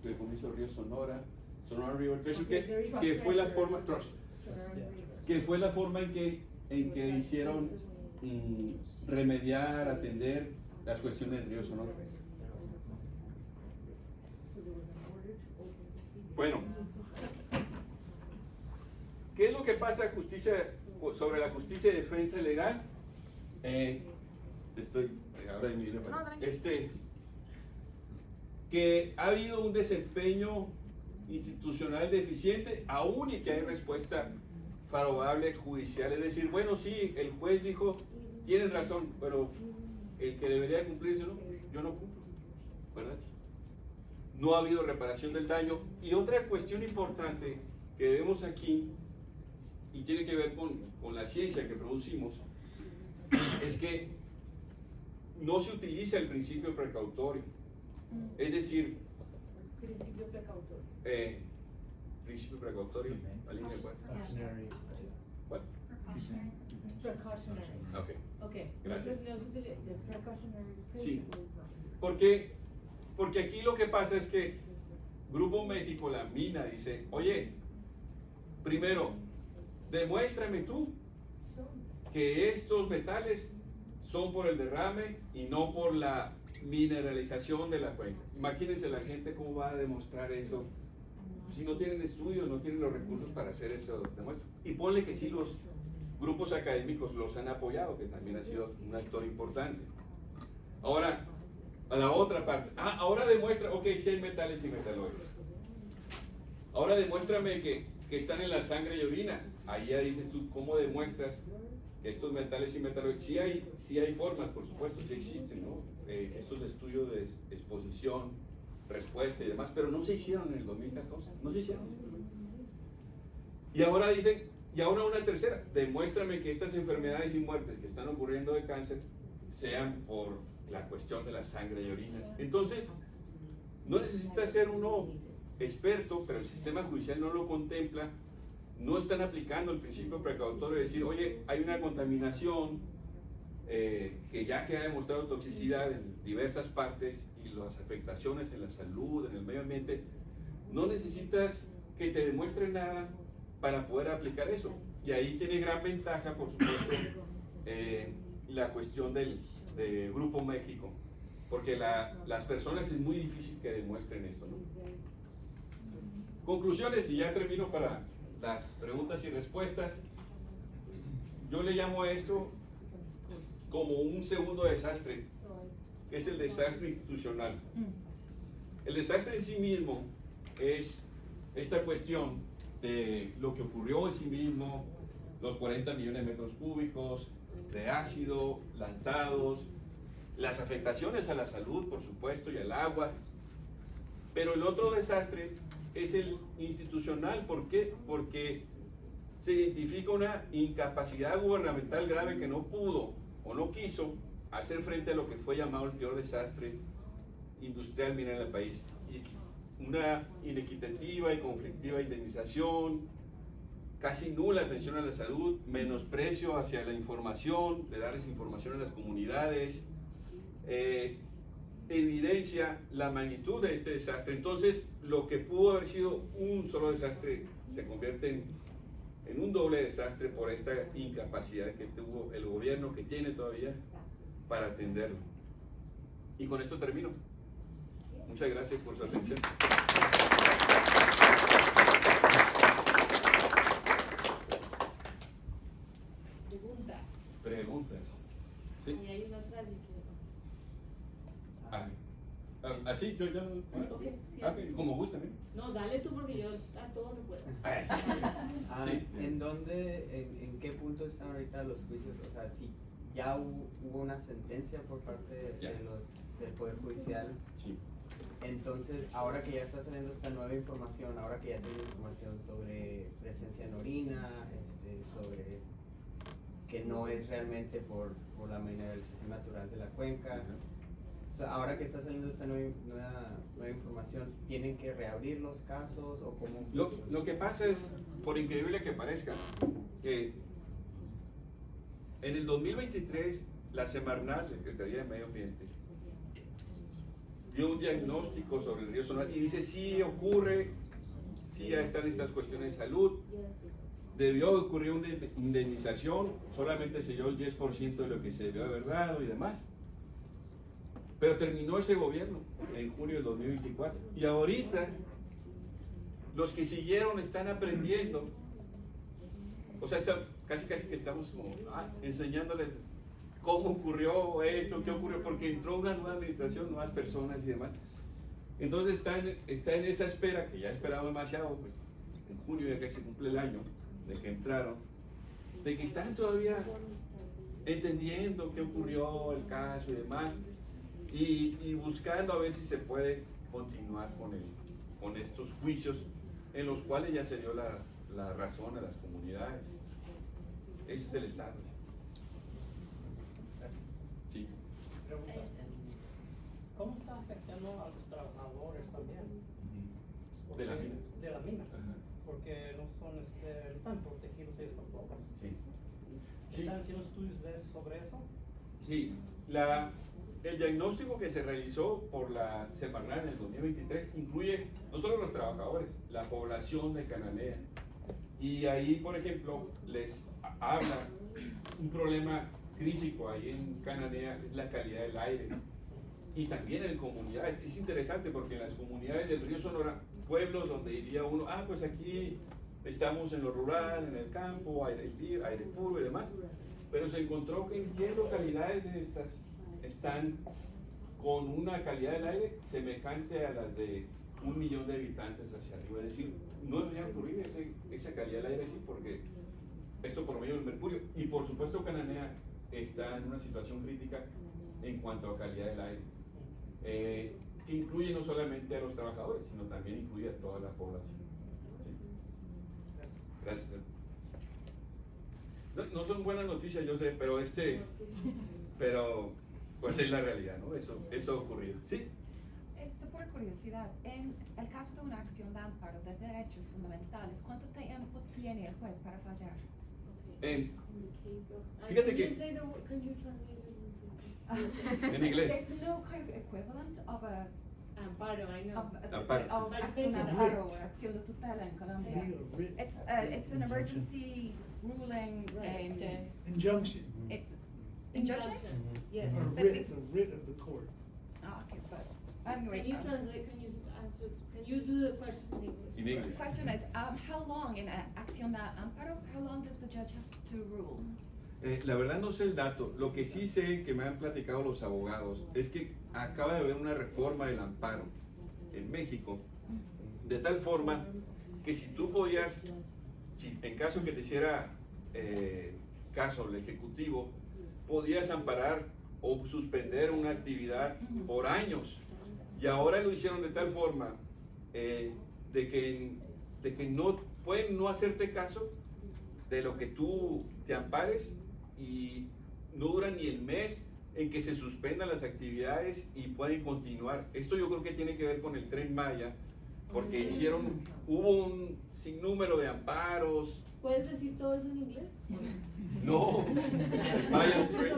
fideicomiso Río Sonora, Sonora River Treasure, Okay, there is que fue la treasure. forma, trust, Sonora River. que fue la forma en que hicieron remediar, atender las cuestiones de Río Sonora. So there was an order to open the fideicomiso. Bueno, ¿qué es lo que pasa sobre la justicia y defensa legal? Ahora me viene para- No, tranquilo. que ha habido un desempeño institucional deficiente, aún y que hay respuesta favorable judicial. Es decir, bueno, sí, el juez dijo, tienen razón, pero el que debería cumplirse, ¿no? Yo no cumplo, ¿verdad? No ha habido reparación del daño. Y otra cuestión importante que vemos aquí, y tiene que ver con la ciencia que producimos, es que no se utiliza el principio precautorio. Es decir, Principio precautorio. principio precautorio, ¿alguien me acuerda? ¿Cuál? Precautionary. Ok. Okay. Gracias. No se utiliza, the precautionary Sí. principle is not. Porque aquí lo que pasa es que Grupo México, la mina, dice, oye, primero, demuéstrame tú que estos metales son por el derrame y no por la mineralización de la cuenca. Imagínense la gente cómo va a demostrar eso. Si no tienen estudios, no tienen los recursos para hacer eso, demuestra. Y ponle que sí los grupos académicos los han apoyado, que también ha sido un actor importante. Ahora, a la otra parte. Ahora demuestra, ok, sí hay metales y metaloides. Ahora demuéstrame que están en la sangre y orina. Ahí ya dices tú, ¿cómo demuestras que estos metales y metaloides? Sí hay formas, por supuesto, sí existen, ¿no? Estos estudios de exposición, respuesta y demás, pero no se hicieron en el 2014, no se hicieron. Y ahora dicen, y ahora una tercera, demuéstrame que estas enfermedades y muertes que están ocurriendo de cáncer sean por la cuestión de la sangre y orina. Entonces, no necesita ser uno experto, pero el sistema judicial no lo contempla, no están aplicando el principio precautorio de decir, oye, hay una contaminación que ya que ha demostrado toxicidad en diversas partes y las afectaciones en la salud, en el medio ambiente, no necesitas que te demuestre nada para poder aplicar eso. Y ahí tiene gran ventaja, por supuesto, la cuestión de Grupo México, porque las personas es muy difícil que demuestren esto, ¿no? Conclusiones, y ya termino para las preguntas y respuestas. Yo le llamo a esto como un segundo desastre, que es el desastre institucional. El desastre en sí mismo es esta cuestión de lo que ocurrió en sí mismo, los 40 millones de metros cúbicos de ácido lanzados, las afectaciones a la salud, por supuesto, y al agua. Pero el otro desastre es el institucional. ¿Por qué? Porque se identifica una incapacidad gubernamental grave que no pudo o no quiso hacer frente a lo que fue llamado el peor desastre industrial minero del país. Una inequitativa y conflictiva indemnización, casi nula atención a la salud, menosprecio hacia la información, de darles información a las comunidades, evidencia la magnitud de este desastre. Entonces, lo que pudo haber sido un solo desastre se convierte en un doble desastre por esta incapacidad que tuvo el gobierno, que tiene todavía, para atenderlo. Y con esto termino. Muchas gracias por su atención. Preguntas. Preguntas. ¿Sí? Y hay una atrás y que... Así, yo ya. Ok, sí. Ok, como gusten, ¿eh? No, dale tú porque yo a todo no puedo. Sí. ¿En dónde, en qué punto están ahorita los juicios? O sea, si ya hubo una sentencia por parte Ya. del Poder Judicial, Sí. entonces, ahora que ya está saliendo esta nueva información, ahora que ya tiene información sobre presencia en orina, sobre que no es realmente por la mineralización natural de la cuenca, o sea, ahora que está saliendo esta nueva información, ¿tienen que reabrir los casos o cómo? Lo que pasa es, por increíble que parezca, que en el 2023 la Semarnat, la Secretaría de Medio Ambiente, dio un diagnóstico sobre el río Sonora y dice sí ocurre, sí están estas cuestiones de salud, debió ocurrir una indemnización, solamente se dio el 10% de lo que se debió haber dado y demás. Pero terminó ese gobierno en junio del 2024 y ahorita los que siguieron están aprendiendo, o sea, casi que estamos como, enseñándoles cómo ocurrió esto, qué ocurrió, porque entró una nueva administración, nuevas personas y demás. Entonces está en esa espera, que ya esperaba demasiado, pues en junio ya que se cumple el año de que entraron, de que están todavía entendiendo qué ocurrió, el caso y demás, y buscando a ver si se puede continuar con estos juicios en los cuales ya se dio la razón a las comunidades. Ese es el estado. Sí. ¿Cómo está afectando a los trabajadores también? De la mina. De la mina. Ajá. Porque no están protegidos ellos tampoco. Sí. Sí. ¿Están haciendo estudios sobre eso? Sí, el diagnóstico que se realizó por la Semarnat en el 2023 incluye no solo los trabajadores, la población de Cananea. Y ahí, por ejemplo, les habla un problema crítico ahí en Cananea, es la calidad del aire. Y también en comunidades. Es interesante porque en las comunidades del río Sonora, pueblos donde diría uno, pues aquí estamos en lo rural, en el campo, aire puro y demás. Pero se encontró que en 10 localidades de estas están con una calidad del aire semejante a las de 1 millón de habitantes hacia arriba. Es decir, no debería ocurrir esa calidad del aire así, porque esto por medio del mercurio. Y por supuesto Cananea está en una situación crítica en cuanto a calidad del aire, que incluye no solamente a los trabajadores, sino también incluye a toda la población. ¿Sí? Gracias. No son buenas noticias, yo sé, pero pues es la realidad, ¿no? Eso ha ocurrido. ¿Sí? Por curiosidad, en el caso de una acción de amparo de derechos fundamentales, ¿cuánto tiempo tiene el juez para fallar? Fíjate que- Can you translate it? En inglés. There's no kind of equivalent of a Amparo, I know. Amparo. acción de But amparo or acción de tutela en Colombia. It's an emergency ruling. Injunction. Injunction? Yes. Or But writ, it's- a writ of the court. Okay, but anyway. Can you translate, can you answer, can you do the question in English? In English. The question is, how long in acción de amparo, how long does the judge have to rule? La verdad no sé el dato. Lo que sí sé que me han platicado los abogados es que acaba de haber una reforma del amparo en México, de tal forma que si tú podías, en caso que te hiciera caso el ejecutivo, podías amparar o suspender una actividad por años. Y ahora lo hicieron de tal forma de que no pueden no hacerte caso de lo que tú te ampares, y no dura ni el mes en que se suspendan las actividades y pueden continuar. Esto yo creo que tiene que ver con el Tren Maya, porque hubo un sinnúmero de amparos. ¿Puedes decir todo eso en inglés? No, Maya Tren.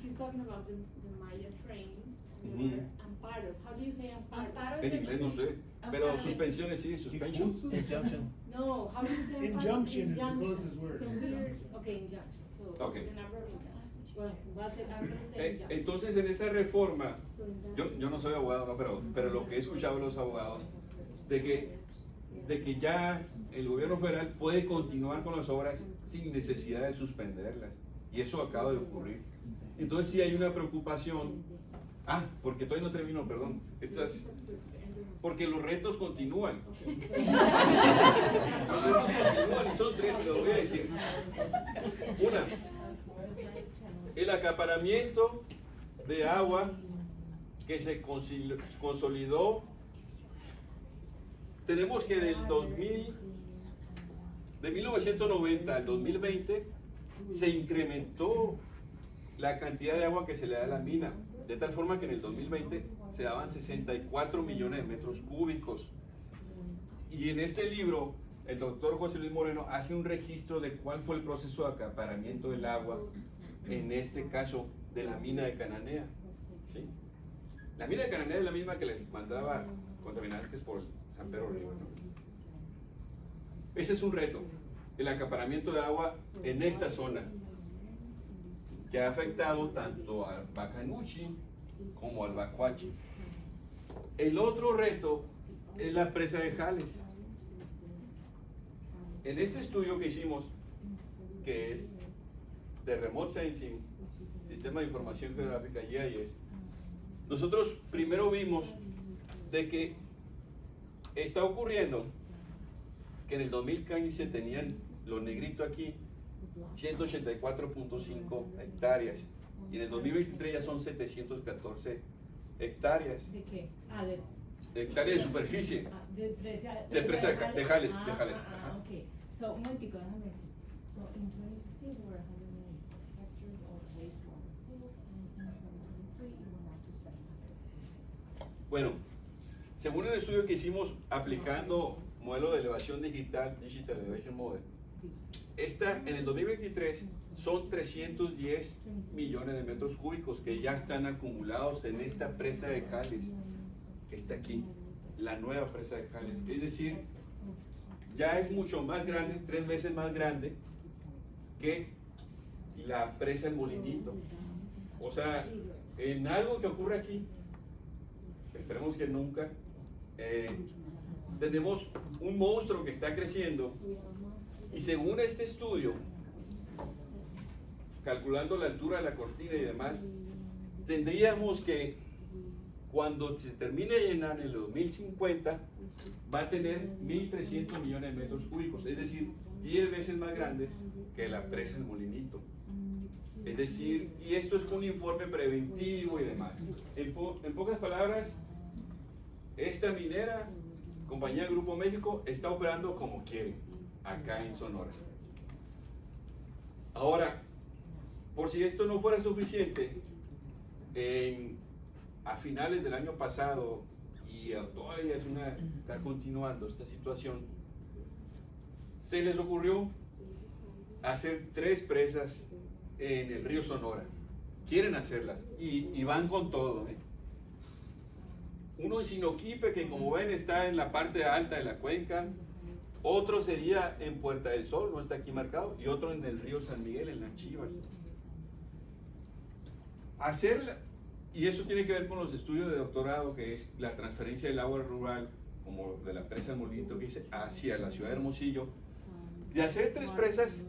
He's talking about the Maya train. Mhm. Amparos. How do you say amparos? Amparos En inglés no sé, pero suspensiones sí, suspension. No, how do you say amparos? Injunction is the closest word. So weird. Okay, injunction. So Okay. the number of injunctions. Bueno, va a ser antes de ya. Entonces, en esa reforma, yo no soy abogado, no, pero lo que he escuchado de los abogados, de que ya el gobierno federal puede continuar con las obras sin necesidad de suspenderlas. Y eso acaba de ocurrir. Entonces sí hay una preocupación. Porque todavía no termino, perdón. Porque los retos continúan. Los retos continúan y son tres, los voy a decir. Una, el acaparamiento de agua que se consolidó. Tenemos que de 1990 al 2020 se incrementó la cantidad de agua que se le da a la mina, de tal forma que en el 2020 se daban 64 millones de metros cúbicos. Y en este libro, el doctor José Luis Moreno hace un registro de cuál fue el proceso de acaparamiento del agua, en este caso de la mina de Cananea. ¿Sí? La mina de Cananea es la misma que les mandaba contaminantes por el San Pedro Río, ¿no? Ese es un reto, el acaparamiento de agua en esta zona, que ha afectado tanto al Bacanuchi como al Bacuachi. El otro reto es la presa de Jales. En este estudio que hicimos, que es de Remote Sensing, Sistema de Información Geográfica, GIS, nosotros primero vimos de que está ocurriendo que en el 2015 tenían lo negrito aquí 184.5 hectáreas y en el 2023 ya son 714 hectáreas. ¿De qué? De hectáreas de superficie. De presa de Jales. Ok. So, un momentico, déjame decir. So, in 2015 there were 108 hectares of wastewater pools, and in 2023 it went up to 700. Bueno, según el estudio que hicimos aplicando modelo de elevación digital, Digital Elevation Model, en el 2023 son 310 millones de metros cúbicos que ya están acumulados en esta presa de Jales, que está aquí, la nueva presa de Jales. Es decir, ya es mucho más grande, 3 veces más grande que la presa El Molinito. O sea, en algo que ocurre aquí, esperemos que nunca, tenemos un monstruo que está creciendo y según este estudio, calculando la altura de la cortina y demás, tendríamos que cuando se termine de llenar en el 2050 va a tener 1.300 millones de metros cúbicos, es decir, 10 veces más grandes que la presa El Molinito. Es decir, y esto es un informe preventivo y demás. En pocas palabras, esta minera, compañía Grupo México, está operando como quiere, acá en Sonora. Ahora, por si esto no fuera suficiente, a finales del año pasado, y todavía está continuando esta situación, se les ocurrió hacer 3 presas en el río Sonora. Quieren hacerlas y van con todo, ¿eh? Uno en Sinoquipe, que como ven está en la parte alta de la cuenca, otro sería en Puerta del Sol, no está aquí marcado, y otro en el río San Miguel, en las Chivas. Hacerla, y eso tiene que ver con los estudios de doctorado, que es la transferencia del agua rural, como de la presa del Molinito que dice, hacia la ciudad de Hermosillo. De hacer 3 presas,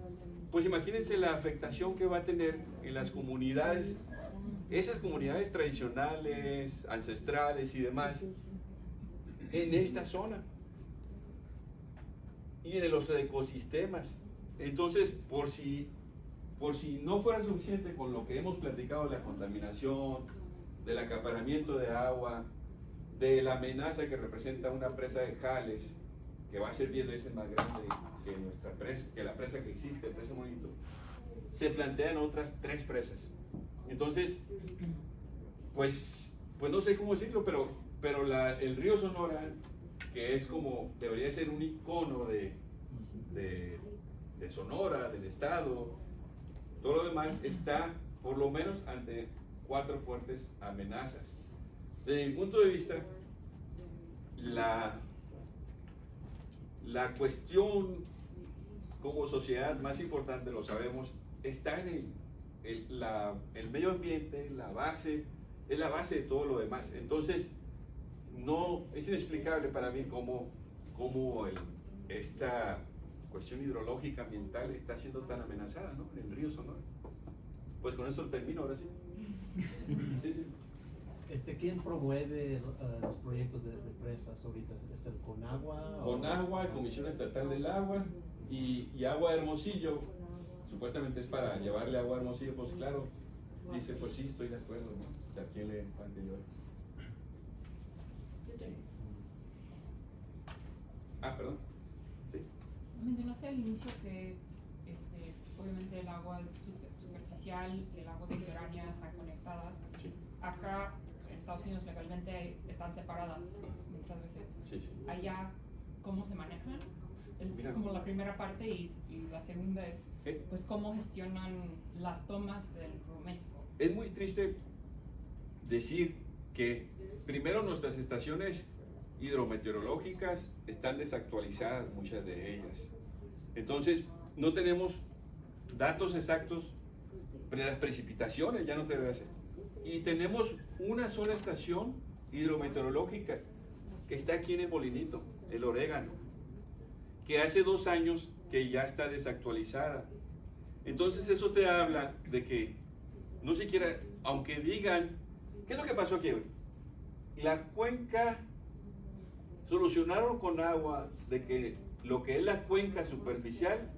pues imagínense la afectación que va a tener en las comunidades, esas comunidades tradicionales, ancestrales y demás, en esta zona y en los ecosistemas. Entonces, por si no fuera suficiente con lo que hemos platicado de la contaminación, del acaparamiento de agua, de la amenaza que representa una presa de Jales, que va a ser 10 veces más grande que nuestra presa, que la presa que existe, el Presa Molinito, se plantean otras 3 presas. Entonces, pues no sé cómo decirlo, pero el río Sonora, que es como, debería ser un icono de Sonora, del estado, todo lo demás está por lo menos ante 4 fuertes amenazas. Desde mi punto de vista, la cuestión como sociedad más importante, lo sabemos, está el medio ambiente, la base, es la base de todo lo demás. Entonces, no, es inexplicable para mí cómo esta cuestión hidrológica ambiental está siendo tan amenazada, ¿no? En el río Sonora. Pues con eso termino, ahora sí. Sí. ¿Quién promueve los proyectos de presas ahorita? ¿Es el Conagua? Conagua, Comisión Estatal del Agua y Agua de Hermosillo. Supuestamente es para llevarle agua a Hermosillo, pues claro. Dice, pues sí, estoy de acuerdo, ¿no? ¿A quién le falta llorar? Sí. Ah, perdón. Sí. Mencionaste al inicio que obviamente el agua superficial y el agua subterránea están conectadas. Sí. Acá en Estados Unidos legalmente están separadas muchas veces. Sí, sí. Allá, ¿cómo se manejan? Mira. Como la primera parte y la segunda es pues cómo gestionan las tomas del Nuevo México. Es muy triste decir que primero nuestras estaciones hidrometeorológicas están desactualizadas, muchas de ellas. Entonces, no tenemos datos exactos de las precipitaciones, ya no te veas esto. Y tenemos una sola estación hidrometeorológica que está aquí en el Molinito, el Orégano, que hace 2 años que ya está desactualizada. Entonces eso te habla de que no siquiera, aunque digan, ¿qué es lo que pasó aquí? La cuenca solucionaron con agua de que lo que es la cuenca superficial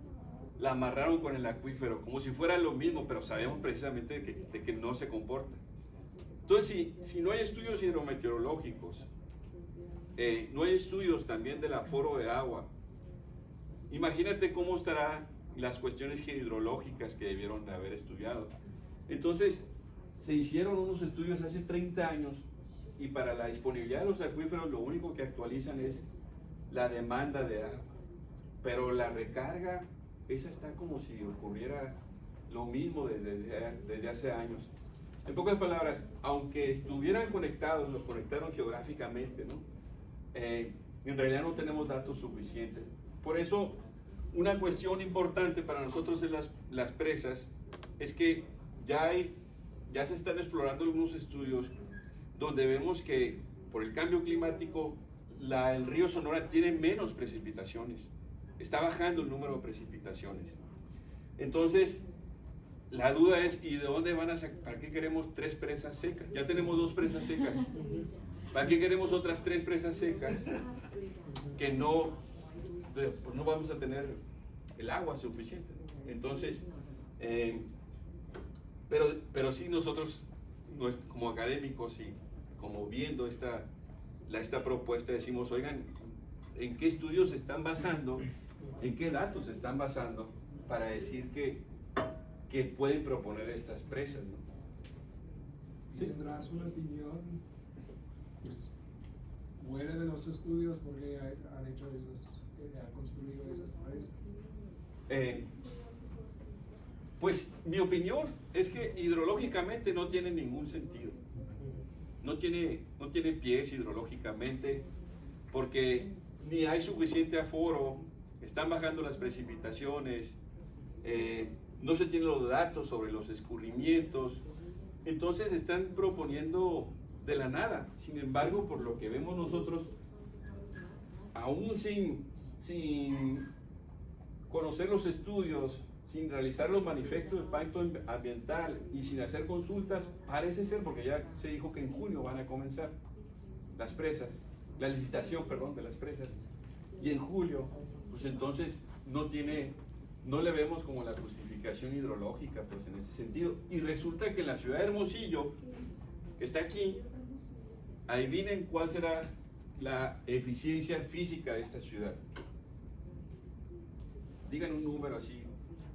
la amarraron con el acuífero, como si fuera lo mismo, pero sabemos precisamente de que no se comporta. Entonces, si no hay estudios hidrometeorológicos, no hay estudios también del aforo de agua, imagínate cómo estarán las cuestiones hidrológicas que debieron de haber estudiado. Entonces, se hicieron unos estudios hace 30 años y para la disponibilidad de los acuíferos lo único que actualizan es la demanda de agua. Pero la recarga, esa está como si ocurriera lo mismo desde hace años. En pocas palabras, aunque estuvieran conectados, los conectaron geográficamente, ¿no? En realidad no tenemos datos suficientes. Por eso, una cuestión importante para nosotros en las presas es que ya se están explorando algunos estudios donde vemos que por el cambio climático el río Sonora tiene menos precipitaciones, está bajando el número de precipitaciones. Entonces, la duda es, ¿y de dónde van a sacar? ¿Para qué queremos 3 presas secas? Ya tenemos 2 presas secas. ¿Para qué queremos otras 3 presas secas que no vamos a tener el agua suficiente? Entonces, pero sí nosotros, como académicos y como viendo esta propuesta, decimos, oigan, ¿en qué estudios se están basando? ¿En qué datos se están basando para decir que pueden proponer estas presas, ¿no? ¿Sí? ¿Tendrás una opinión pues, fuera de los estudios porque han hecho han construido esas presas? Pues mi opinión es que hidrológicamente no tiene ningún sentido. No tiene pies hidrológicamente porque ni hay suficiente aforo, están bajando las precipitaciones, no se tienen los datos sobre los escurrimientos, entonces están proponiendo de la nada. Sin embargo, por lo que vemos nosotros, aún sin conocer los estudios, sin realizar los manifiestos de impacto ambiental y sin hacer consultas, parece ser, porque ya se dijo que en junio van a comenzar las presas, la licitación, perdón, de las presas, y en julio, pues entonces no le vemos como la justificación hidrológica, pues en ese sentido. Y resulta que en la ciudad de Hermosillo, que está aquí, adivinen cuál será la eficiencia física de esta ciudad. Digan un número así,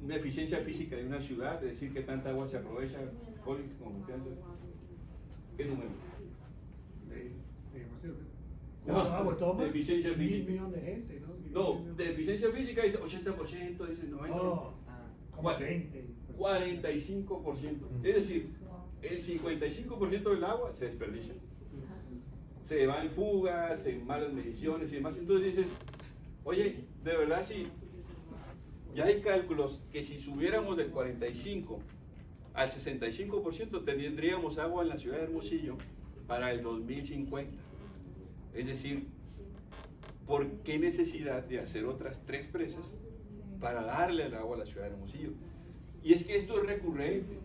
una eficiencia física de una ciudad, de decir que tanta agua se aprovecha, Colix, con confianza. ¿Qué número? ¿Cuánto agua toma? De eficiencia 1.000 física. millones de gente, ¿no? No, de eficiencia física dice 80%, dice 90%. Oh, como 20. 45%. Es decir, el 55% del agua se desperdicia. Se va en fugas, en malas mediciones y demás. Entonces dices, oye, de verdad sí, ya hay cálculos que si subiéramos del 45 al 65% tendríamos agua en la ciudad de Hermosillo para el 2050. Es decir, ¿por qué necesidad de hacer otras 3 presas para darle el agua a la ciudad de Hermosillo? Y es que esto es recurrente.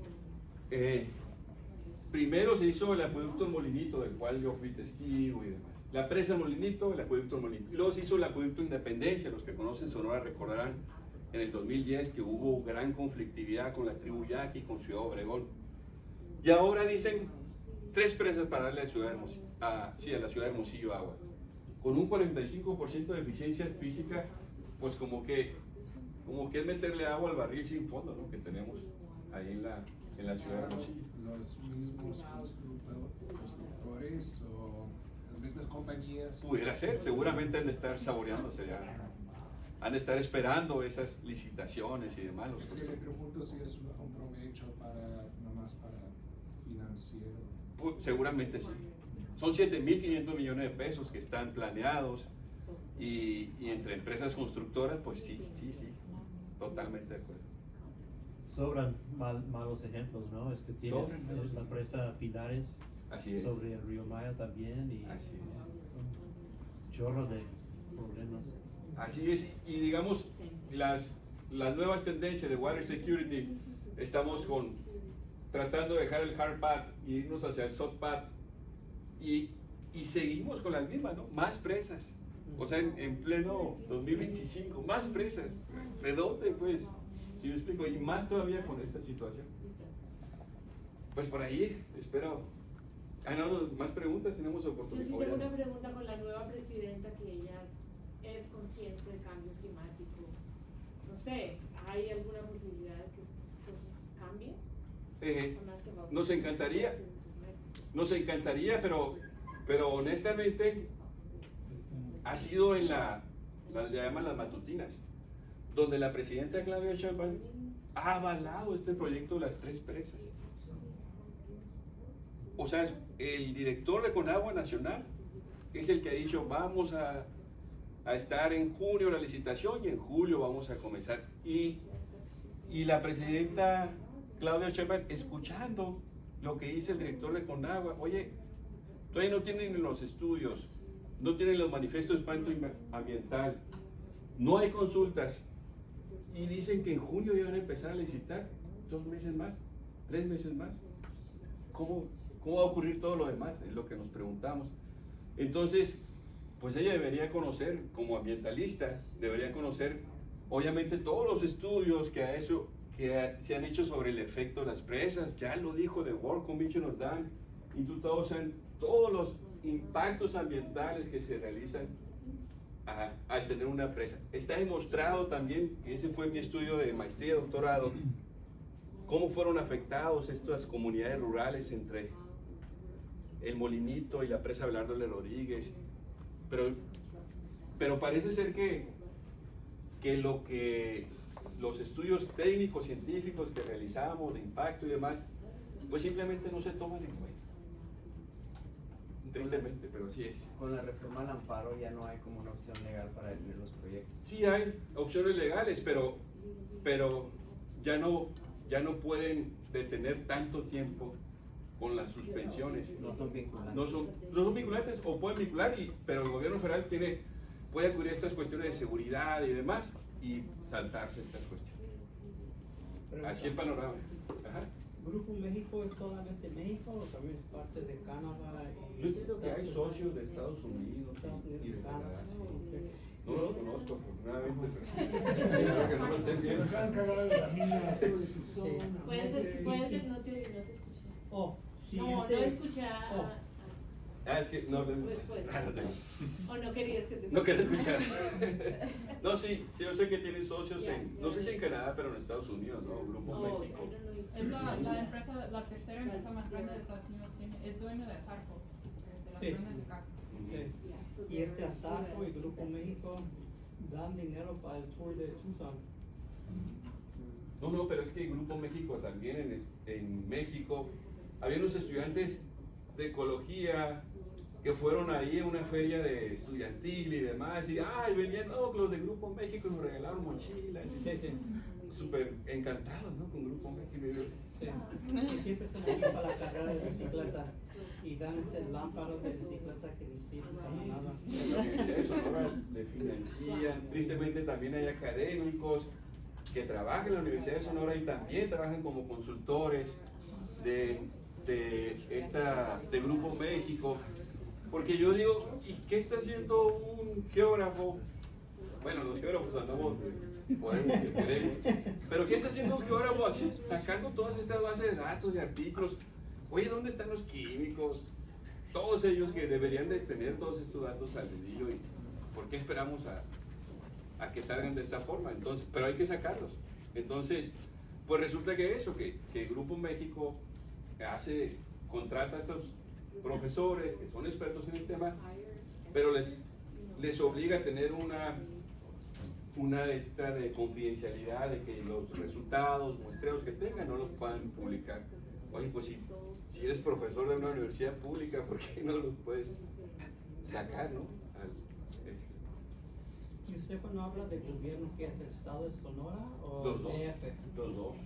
Primero se hizo el acueducto Molinito, del cual yo fui testigo y demás. La presa Molinito, el acueducto Molinito. Y luego se hizo el acueducto Independencia. Los que conocen Sonora recordarán en el 2010 que hubo gran conflictividad con la tribu Yaqui, con Ciudad Obregón. Y ahora dicen 3 presas para darle a la ciudad de Hermosillo, a la ciudad de Hermosillo agua. Con un 45% de eficiencia física, pues como que es meterle agua al barril sin fondo, ¿no?, que tenemos ahí en la ciudad de Hermosillo. Los mismos constructores o las mismas compañías. Pudiera ser, seguramente han de estar saboreándose ya. Han de estar esperando esas licitaciones y demás. Es que le pregunto si es un provecho nomás para financiero. Seguramente sí. Son 7.500 millones de pesos que están planeados y entre empresas constructoras, pues sí, totalmente de acuerdo. Sobran malos ejemplos, ¿no? Es que tienes Sobran malos la presa Pilares Así es. sobre el río Maya también y Así es. un chorro de problemas. Así es, y digamos, las nuevas tendencias de Water Security, estamos tratando de dejar el hard path y irnos hacia el soft path, y seguimos con las mismas, ¿no? Más presas, o sea, en pleno 2025, más presas. ¿De dónde, pues? Si me explico, y más todavía con esta situación. Pues por ahí, espero. Más preguntas, tenemos Yo oportunidad. sí tengo una pregunta con la nueva presidenta, que ella es consciente del cambio climático. No sé, ¿hay alguna posibilidad de que estas cosas cambien? Nos encantaría, pero honestamente ha sido en las llaman las matutinas, donde la presidenta Claudia Sheinbaum ha avalado este proyecto de las 3 presas. O sea, el director de Conagua Nacional es el que ha dicho vamos a estar en junio la licitación y en julio vamos a comenzar. Y la presidenta Claudia Sheinbaum, escuchando lo que dice el director de Conagua, oye, todavía no tienen los estudios, no tienen los manifiestos de impacto ambiental, no hay consultas, y dicen que en junio ya van a empezar a licitar, 2 meses más, 3 meses más. ¿Cómo va a ocurrir todo lo demás? Es lo que nos preguntamos. Entonces, pues ella debería conocer, como ambientalista, debería conocer obviamente todos los estudios que se han hecho sobre el efecto de las presas. Ya lo dijo The World Commission on Dam in 2000, todos los impactos ambientales que se realizan al tener una presa. Está demostrado también, ese fue mi estudio de maestría y doctorado, cómo fueron afectados estas comunidades rurales entre el Molinito y la presa Abelardo L. Rodríguez. Pero parece ser que los estudios técnicos, científicos que realizamos de impacto y demás, pues simplemente no se toman en cuenta. Tristemente, pero así es. Con la reforma al amparo ya no hay como una opción legal para detener los proyectos. Sí hay opciones legales, pero ya no pueden detener tanto tiempo con las suspensiones. No son vinculantes. No son vinculantes, o pueden vincular, pero el gobierno federal puede acudir a estas cuestiones de seguridad y demás y saltarse estas cuestiones. Así el panorama. Ajá. ¿Grupo México es solamente México o también es parte de Canadá? Yo entiendo que hay socios de Estados Unidos y de Canadá. Sí. No los conozco, afortunadamente, pero espero que no lo estén viendo. Puede ser, no te escuché. Oh, sí. No escuché Es que no vemos. Pues. ¿O no querías que te escuchara? No quería escuchar. No, sí, yo sé que tienen socios no sé si en Canadá, pero en Estados Unidos, ¿no? Grupo México. Es la empresa, la tercera empresa más grande de Estados Unidos, es dueño de Asarco, de las prendas de carro. Sí. Y Asarco y Grupo México dan dinero para el tour de Tucson. No, pero es que el Grupo México también en México había unos estudiantes de ecología que fueron ahí a una feria de estudiantil y demás, y venían los de Grupo México y nos regalaron mochilas. Sí. Súper encantados, ¿no? Con Grupo México. Sí. siempre están aquí para la carrera de bicicleta y dan lámparas de bicicleta que ni sirven para nada. En la Universidad de Sonora le financian, tristemente también hay académicos que trabajan en la Universidad de Sonora y también trabajan como consultores de Grupo México, porque yo digo, ¿y qué está haciendo un geógrafo? Bueno, los geógrafos andamos, podemos, que queremos, pero ¿qué está haciendo un geógrafo así, sacando todas estas bases de datos, de artículos? Oye, ¿dónde están los químicos? Todos ellos que deberían de tener todos estos datos al dedillo, ¿y por qué esperamos a que salgan de esta forma? Entonces, pero hay que sacarlos. Entonces, pues resulta que eso, que Grupo México contrata a estos profesores que son expertos en el tema, pero les obliga a tener una de confidencialidad, de que los resultados, muestreos que tengan no los puedan publicar. Oye, pues si eres profesor de una universidad pública, ¿por qué no los puedes sacar, no? ¿Y usted cuando habla de gobierno, qué es el Estado de Sonora o Los dos, DF? los dos,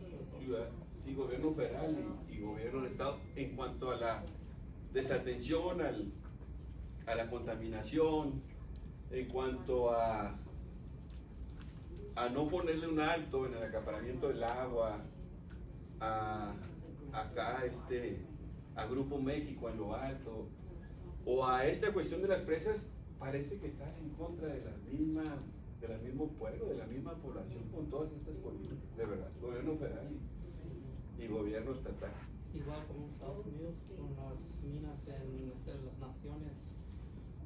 ciudad, sí, gobierno federal y gobierno del estado, en cuanto a la desatención, a la contaminación, en cuanto a no ponerle un alto en el acaparamiento del agua, a Grupo México en lo alto, o a esta cuestión de las presas, parece que están en contra del mismo pueblo, de la misma población con todas estas políticas, de verdad, gobierno federal y gobierno estatal. Igual como Estados Unidos con las minas en las naciones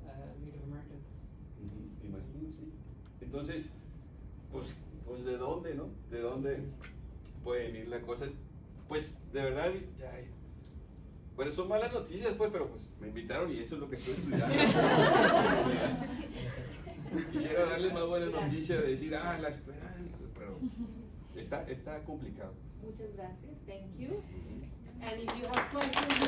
Native American. Imagino, sí. Entonces, pues ¿de dónde, no? ¿De dónde puede venir la cosa? Pues de verdad, bueno, son malas noticias, pues, pero pues me invitaron y eso es lo que estoy estudiando. Quisiera darles más buena noticia de decir, la esperanza, pero está complicado. Muchas gracias. Thank you. And if you have questions